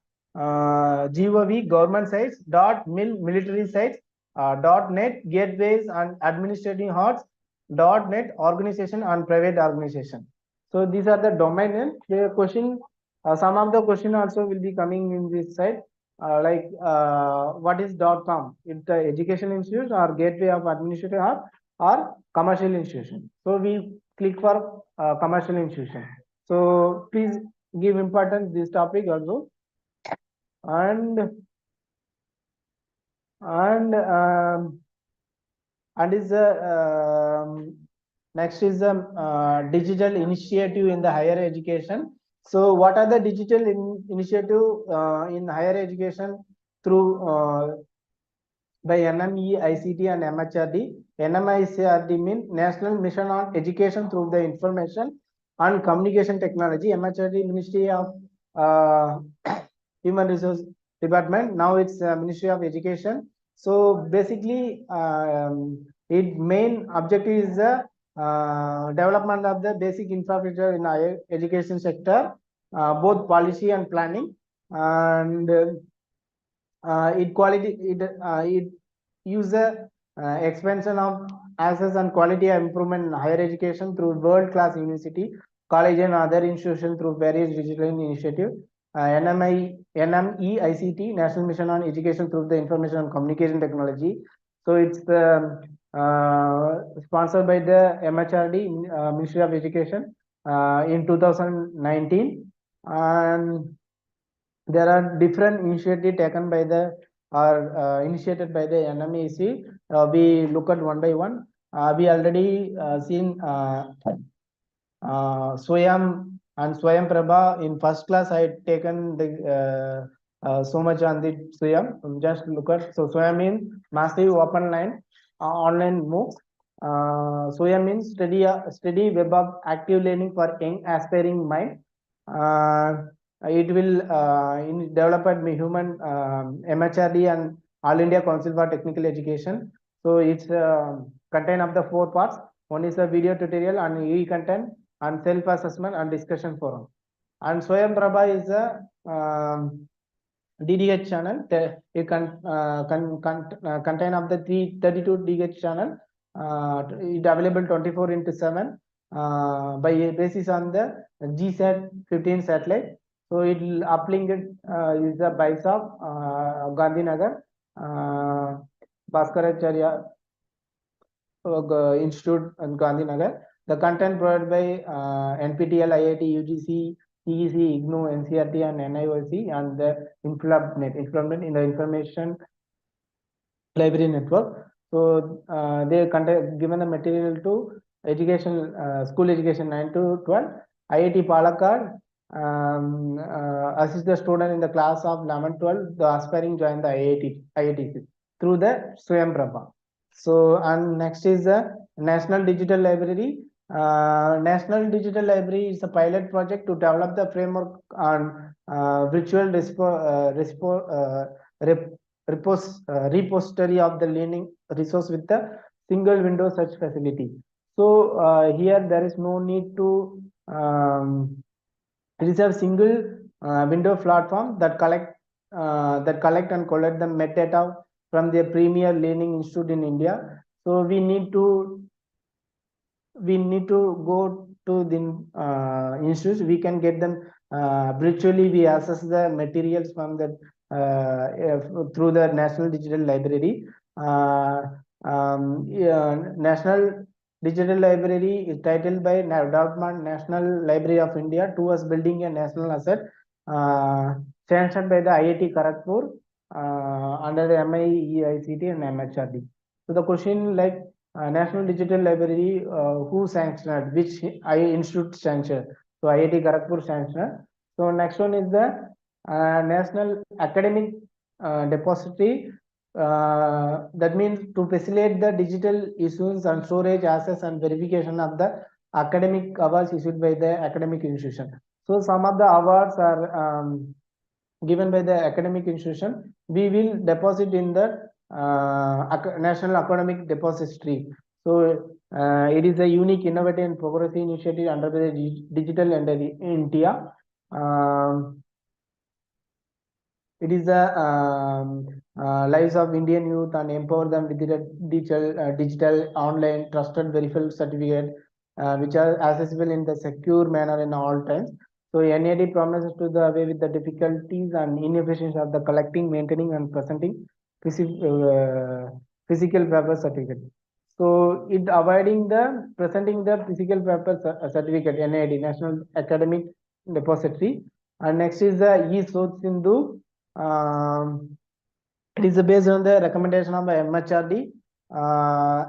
S2: government sites. .mil military sites. .net gateways and administrative hubs. .net organization and private organization. So these are the domain name. The question, some of the question also will be coming in this side. Like what is .com? It's the education institute or gateway of administrative hub or commercial institution. So we click for commercial institution. So please give importance this topic also. And is the next is the digital initiative in the higher education. So what are the digital initiative in higher education through by NME, ICT and MHRD. NMICRD means National Mission on Education through the Information and Communication Technology. MHRD Ministry of uh, Human Resource Department. Now it's Ministry of Education. So basically, its main objective is the development of the basic infrastructure in higher education sector, both policy and planning, and it use the expansion of access and quality improvement in higher education through world class university, college and other institutions through various digital initiatives. NMEICT, National Mission on Education through the Information and Communication Technology. So it's sponsored by the MHRD, Ministry of Education, in 2019, and there are different initiatives taken by the or initiated by the NMEC. We look at one by one. We already seen Swayam and Swayam Prabha in first class. I had taken the so much on the Swayam. Just look at, so Swayam means massive open line online MOOCs. Swayam means steady web of active learning for young aspiring mind. It will developed by human MHRD and All India Council for Technical Education. So it's contain of the 4 parts. One is a video tutorial and e-content and self-assessment and discussion forum. And Swayam Prabha is a DDH channel. It contain of the 32 DDH channel. It available 24/7 by basis on the GSAT 15 satellite. So it will uplink it is the BISOP Gandhinagar Bhaskaracharya Institute in Gandhinagar. The content provided by NPTEL, IIT, UGC, CEC, IGNOU, NCRT, and NIOC, and the Inflabnet in the Information Library Network. So they given the material to education, school education 9 to 12. IIT Palakkad assist the student in the class of 11-12. The aspiring join the IIT through the Swayam Prabha. So, and next is the National Digital Library. National Digital Library is a pilot project to develop the framework on virtual repository of the learning resource with the single window search facility. So here there is no need to it is a single window platform that collect and collect the metadata from the premier learning institute in India. So we need to go to the institutes. We can get them virtually. We access the materials from the through the National Digital Library. National Digital Library is titled by Development National Library of India towards building a national asset, sanctioned by the IIT Kharagpur under the MIEICT and MHRD. So the question like National Digital Library, who sanctioned, which institute sanctioned? So IIT Kharagpur sanctioned. So next one is the National Academic Depository. That means to facilitate the digital issuance and storage, access and verification of the academic awards issued by the academic institution. So some of the awards are given by the academic institution. We will deposit in the National Academic Depository. So it is a unique, innovative and progressive initiative under the Digital India. It is the lives of Indian youth and empower them with the digital, online, trusted, verified certificate, which are accessible in the secure manner in all times. So NAD promises to the way with the difficulties and inefficiency of the collecting, maintaining, and presenting physical paper certificate. So it avoiding the presenting the physical paper certificate, NAD, National Academic repository. And next is the e-source Sindhu. It is based on the recommendation of the MHRD,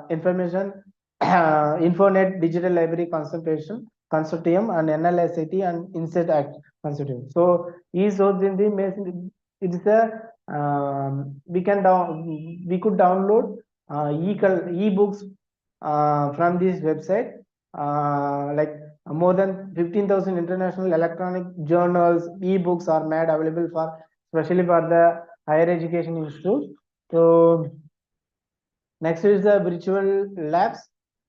S2: information Infonet Digital Library Consortium and NLSIT and Inset Act Consortium. So e-source in the it is a we could download e-books from this website, like more than 15,000 international electronic journals, e-books are made available for especially for the higher education institutes. So next is the virtual labs.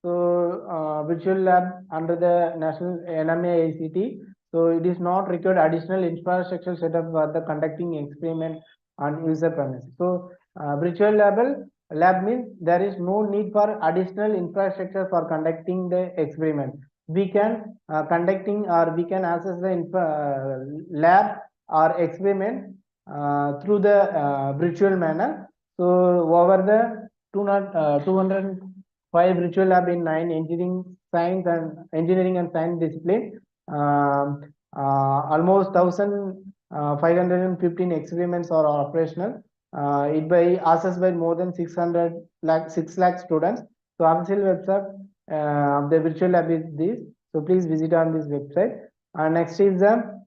S2: So virtual lab under the national NMA ICT. So it is not required additional infrastructure setup for the conducting experiment on user premises. So virtual lab means there is no need for additional infrastructure for conducting the experiment. We can conducting or we can access the lab or experiment through the virtual manner. So over the 205 virtual lab in 9 engineering and science discipline. Almost 1,515 experiments are operational. It by assessed by more than 6 lakh students. So official website of the virtual lab is this. So please visit on this website. Next is the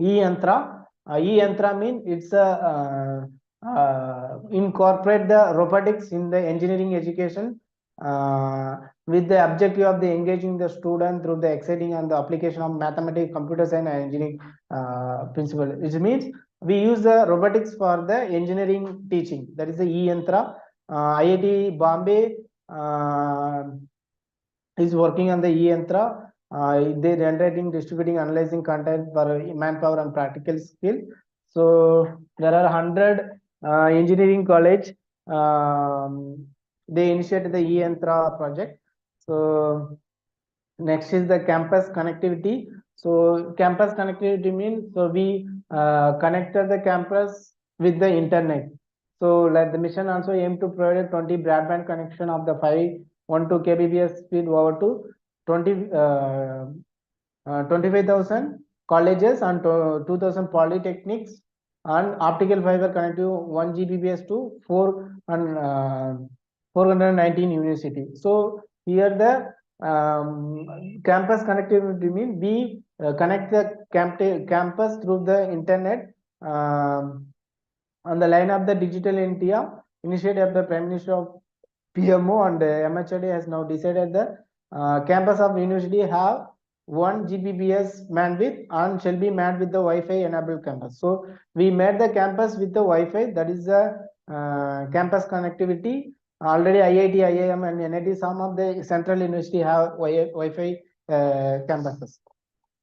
S2: e-yantra. E-yantra means it's a incorporate the robotics in the engineering education with the objective of the engaging the student through the exciting and the application of mathematics, computer science and engineering principle. Which means we use the robotics for the engineering teaching. That is the e-yantra. IIT Bombay is working on the e-yantra. They generating, distributing, analyzing content for manpower and practical skill. So there are 100 engineering college. They initiated the e-yantra project. So next is the campus connectivity. So campus connectivity means so we connected the campus with the internet. So like the mission also aim to provide 20 broadband connection of the 512 kbps speed over to 25,000 colleges and 2,000 polytechnics and optical fiber connectivity 1 Gbps to 419 university. So here the campus connectivity means we connect the campus through the internet on the line of the digital India initiative of the Prime Minister of PMO and MHRD has now decided the campus of university have 1 Gbps bandwidth and shall be manned with the Wi-Fi enabled campus. So we made the campus with the Wi-Fi, that is the campus connectivity. Already IIT, IIM and NIT, some of the central university have Wi-Fi campuses.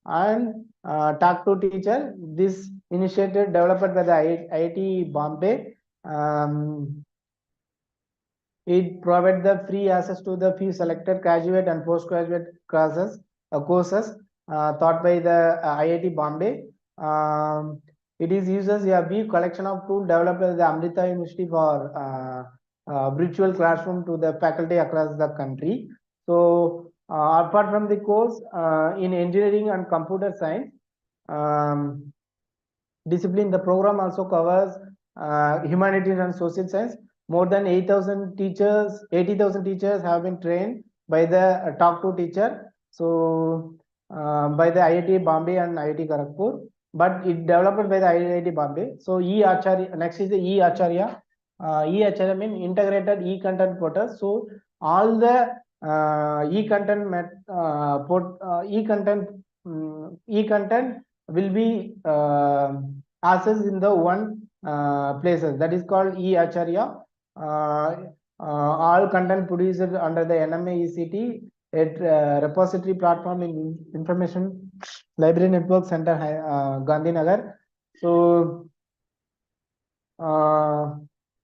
S2: And talk to teacher, this initiative developed by the IIT Bombay. It provides the free access to the few selected graduate and postgraduate courses taught by the IIT Bombay. It is uses a big collection of tools developed by the Amrita University for virtual classroom to the faculty across the country. So apart from the course in engineering and computer science discipline, the program also covers humanities and social science. More than 80,000 teachers have been trained by the talk to teacher. So by the IIT Bombay and IIT Kharagpur, but it developed by the IIT Bombay. So e-acharya, next is the e-acharya. E-acharya means integrated e-content portal. So all the e-content e-content will be accessed in the one places, that is called e-acharya. All content produced under the NMA ECT at repository platform in Information Library Network Center, Gandhinagar. So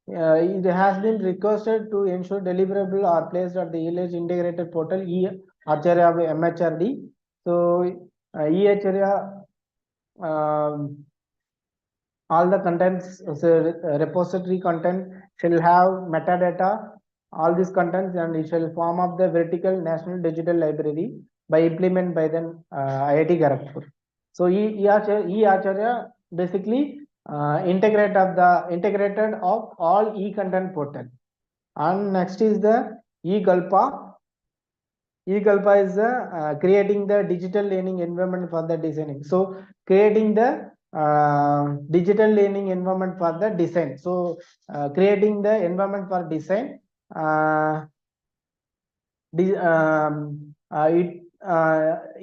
S2: it has been requested to ensure deliverable are placed at the village integrated portal e-acharya of MHRD. So e-acharya all the contents, repository content shall have metadata, all these contents, and it shall form of the vertical national digital library by implement by then IIT Kharagpur. So e-Acharya basically integrated of all e-content portal. And next is the e-Galpa. E-Galpa is creating the digital learning environment for the designing. So creating the digital learning environment for the design. So creating the environment for design.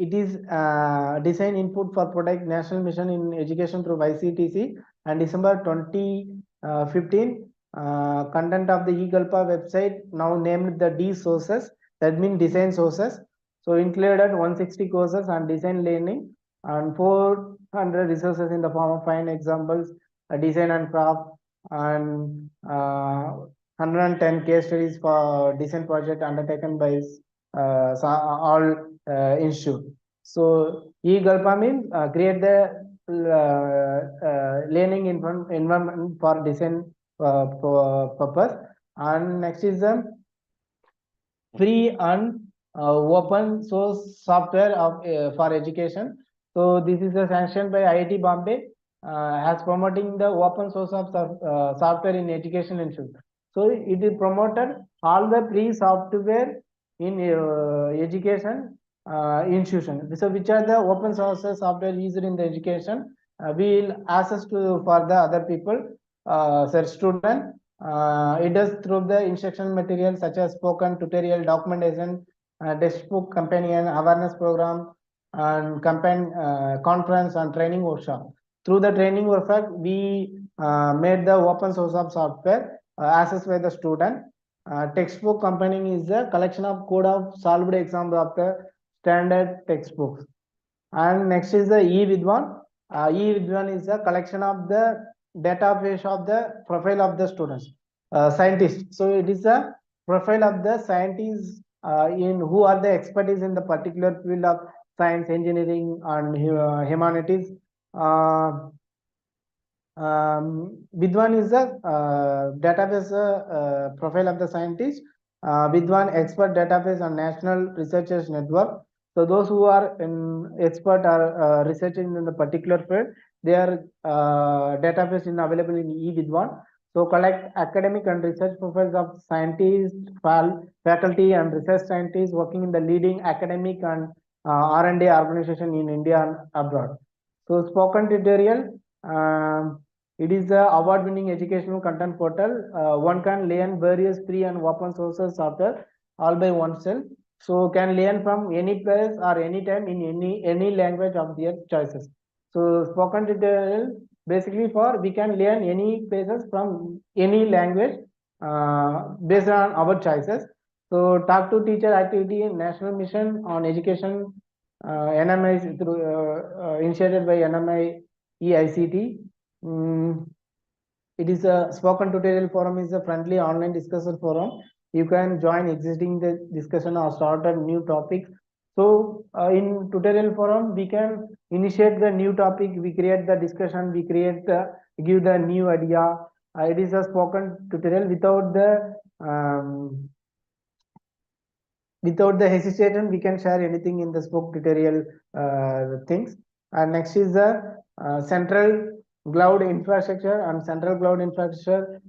S2: It is design input for product national mission in education through YCTC, and December 2015 content of the eGalpa website now named the D sources, that means design sources. So included 160 courses on design learning and 400 resources in the form of fine examples, design and craft, and 110 case studies for design project undertaken by all institute. So eGalpa means create the learning environment for design purpose. And next is the free and open source software of for education. So this is sanctioned by IIT Bombay as promoting the open source of software in education institute. So it is promoted all the free software in education institution. So which are the open source software used in the education? We will access to for the other people, student. It does through the instruction material such as spoken tutorial, documentation, textbook, companion, awareness program, and campaign, conference and training workshop. Through the training workshop, we made the open source of software accessed by the student. Textbook accompanying is the collection of code of solved example of the standard textbooks. And next is the e-Vidwan. E-Vidwan is a collection of the database of the profile of the students, scientists. So it is a profile of the scientists in who are the expertise in the particular field of science, engineering, and humanities. Vidwan is a database profile of the scientist. Vidwan expert database on National Researchers Network. So those who are in expert or researching in the particular field, their database is available in eVidwan. So collect academic and research profiles of scientists, faculty and research scientists working in the leading academic and R&D organization in India and abroad. So spoken tutorial, it is the award-winning educational content portal. One can learn various free and open sources software all by oneself. So can learn from any place or anytime in any language of their choices. So spoken tutorial basically for we can learn any places from any language based on our choices. So talk to teacher activity in national mission on education, NMI through initiated by NMI EICT. It is a spoken tutorial forum is a friendly online discussion forum. You can join existing the discussion or start a new topic. So in tutorial forum, we can initiate the new topic, we create the discussion, we create the give the new idea. It is a spoken tutorial without the hesitation. We can share anything in the spoke tutorial things. And next is the central cloud infrastructure and central cloud infrastructure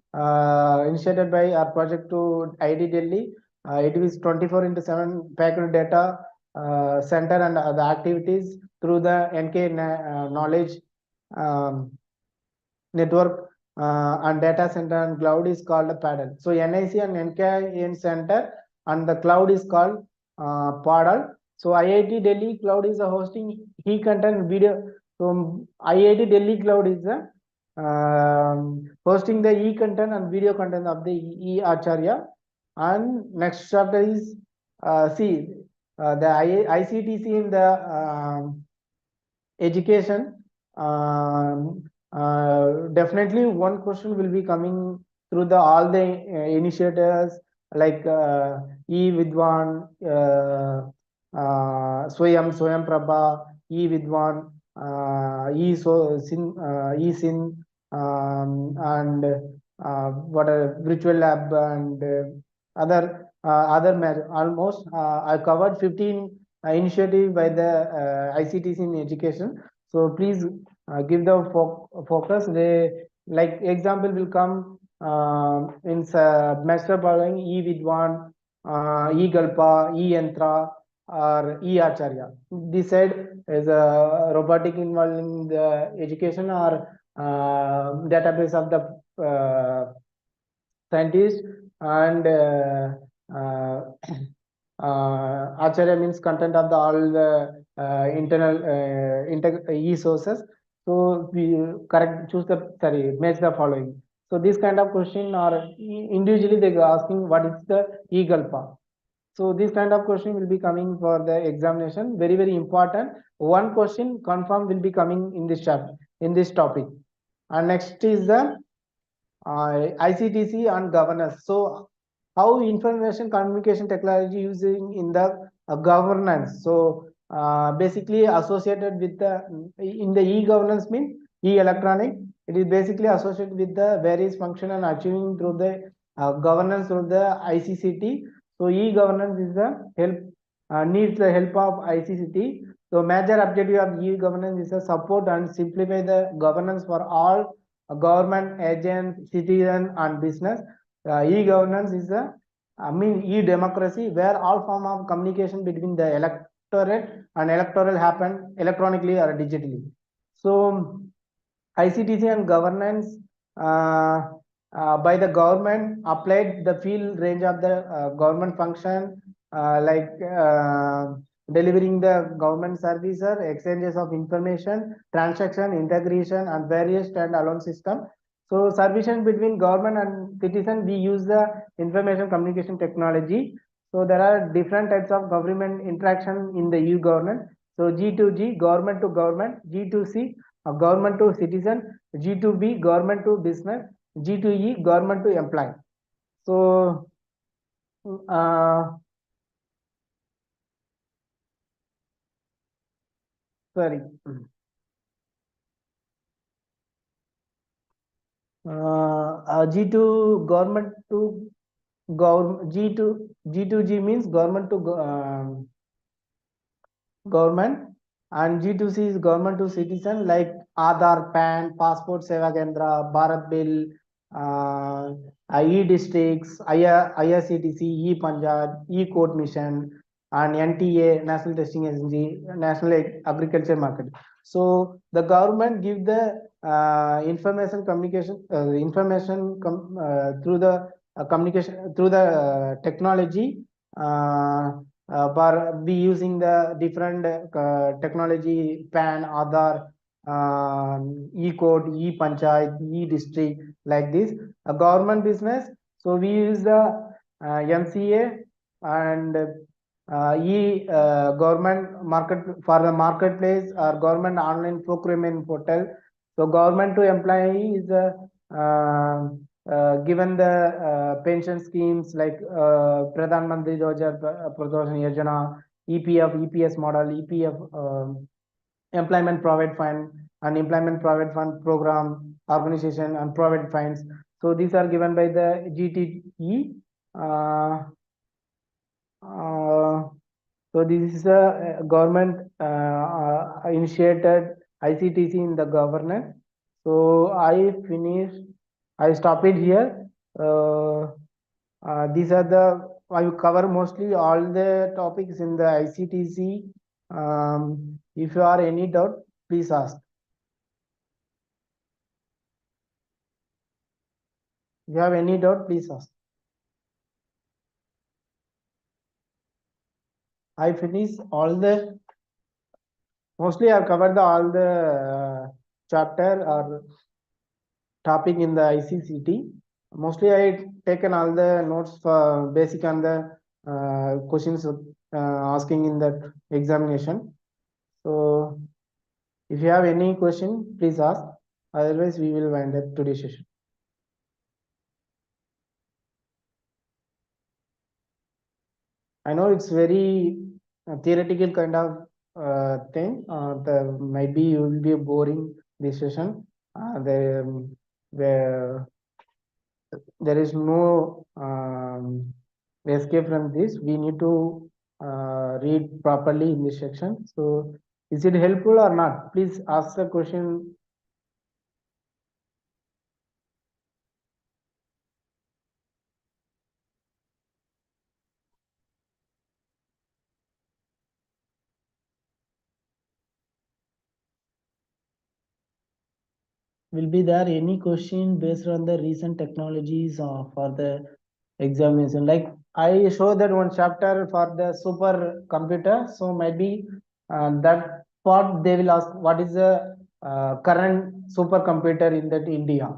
S2: initiated by our project to ID Delhi. It is 24/7 packed data center and other activities through the NK knowledge network and data center and cloud is called a paddle. So NIC and NK center and the cloud is called paddle. So IIT Delhi cloud is a hosting e-content video. So IIT Delhi cloud is a hosting the e-content and video content of the e-Acharya. And next chapter is the ICTC in the education. Definitely one question will be coming through the all the initiatives like e-Vidwan, Swayam Prabha, e-Vidwan, e-Sin, and what a virtual lab and other almost I covered 15 initiative by the ICTC in education. So please give the focus. They like example will come in master following E Vidwan, E Galpa, E Yantra, or E Acharya. This said is a robotic involved in the education or database of the scientist, and uh, Acharya means content of the all the internal e-sources. So we correct choose the sorry match the following. So this kind of question or individually they are asking what is the e-galpa. So this kind of question will be coming for the examination. Very very important. One question confirm will be coming in this chapter in this topic. And next is the ICTC and governance. So how information communication technology using in the governance. So basically associated with the in the e-governance means e-electronic. It is basically associated with the various function and achieving through the governance through the ICCT. So e-governance is the help needs the help of ICCT. So major objective of e-governance is to support and simplify the governance for all government, agents, citizen, and business. E-governance is a, I mean, e-democracy where all form of communication between the electorate and electoral happen electronically or digitally. So ICTC and governance by the government applied the field range of the government function like delivering the government services, exchanges of information, transaction, integration, and various standalone system. So services between government and citizen, we use the information communication technology. So there are different types of government interaction in the e-governance. So G2G, government to government, G2C, government to citizen, G2B, government to business, G2E, government to employee. So uh, sorry. G2 government to government, G2G means government to government, and G2C is government to citizen like Aadhaar, PAN, Passport Seva Kendra, Bharat Bill, uh, e-districts, IRCTC, e-Punjab, e-Court Mission, and NTA, National Testing Agency, National Agriculture Market. So the government give the information communication, through the communication through the technology. For be using the different technology PAN, Aadhaar, e-code, e-panchayat, e-district like this. A government business. So we use the MCA and government market for the marketplace or government online procurement portal. So government to employee is given the pension schemes like Pradhan Mantri Rojar Yojana, EPF, EPS model, EPF employment provide fund, and employment provide fund program organization and provide funds. So these are given by the GTE. Uh, uh, so this is a government initiated ICTC in the governance. So I stop it here. These are the, I will cover mostly all the topics in the ICTC. If you are any doubt, please ask. If you have any doubt, please ask. I finish all the, mostly I've covered all the chapter or topic in the ICCT. Mostly I taken all the notes for basic and the questions asking in that examination. So if you have any question, please ask. Otherwise, we will wind up today's session. I know it's very theoretical kind of thing. Maybe you will be boring this session. The there is no escape from this. We need to read properly in this section. So Is it helpful or not? Please ask the question. Will be there any question based on the recent technologies for the examination? Like I show that one chapter for the super computer, so maybe that part they will ask what is the current supercomputer in that India.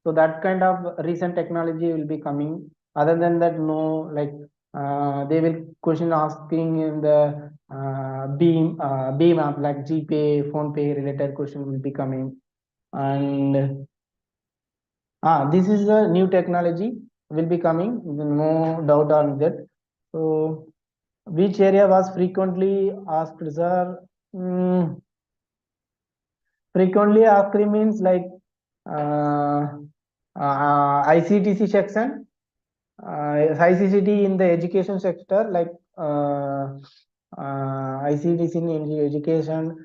S2: So that kind of recent technology will be coming. Other than that, no, like they will question asking in the beam app like GPay, phone pay related question will be coming. And this is a new technology will be coming, no doubt on that. So which area was frequently asked, sir? Frequently asked means like uh, ICTC section, ICCT in the education sector, like ICTC in education,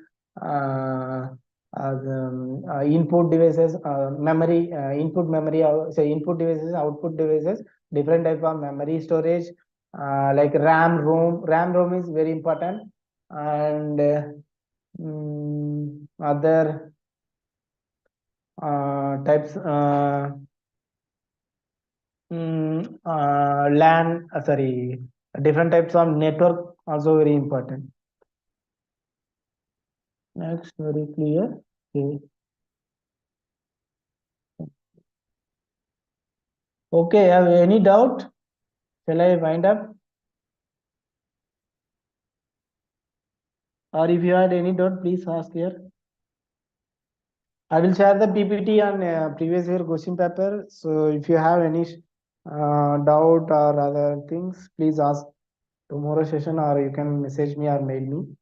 S2: input devices, memory, input memory, say input devices, output devices, different type of memory storage, like RAM, ROM. RAM, ROM is very important, and other types. LAN, sorry, different types of network also very important. Next, very clear. Okay. Okay, have any doubt? Shall I wind up? Or if you had any doubt, please ask here. I will share the PPT on previous year question paper. So if you have any doubt or other things, please ask tomorrow session, or you can message me or mail me.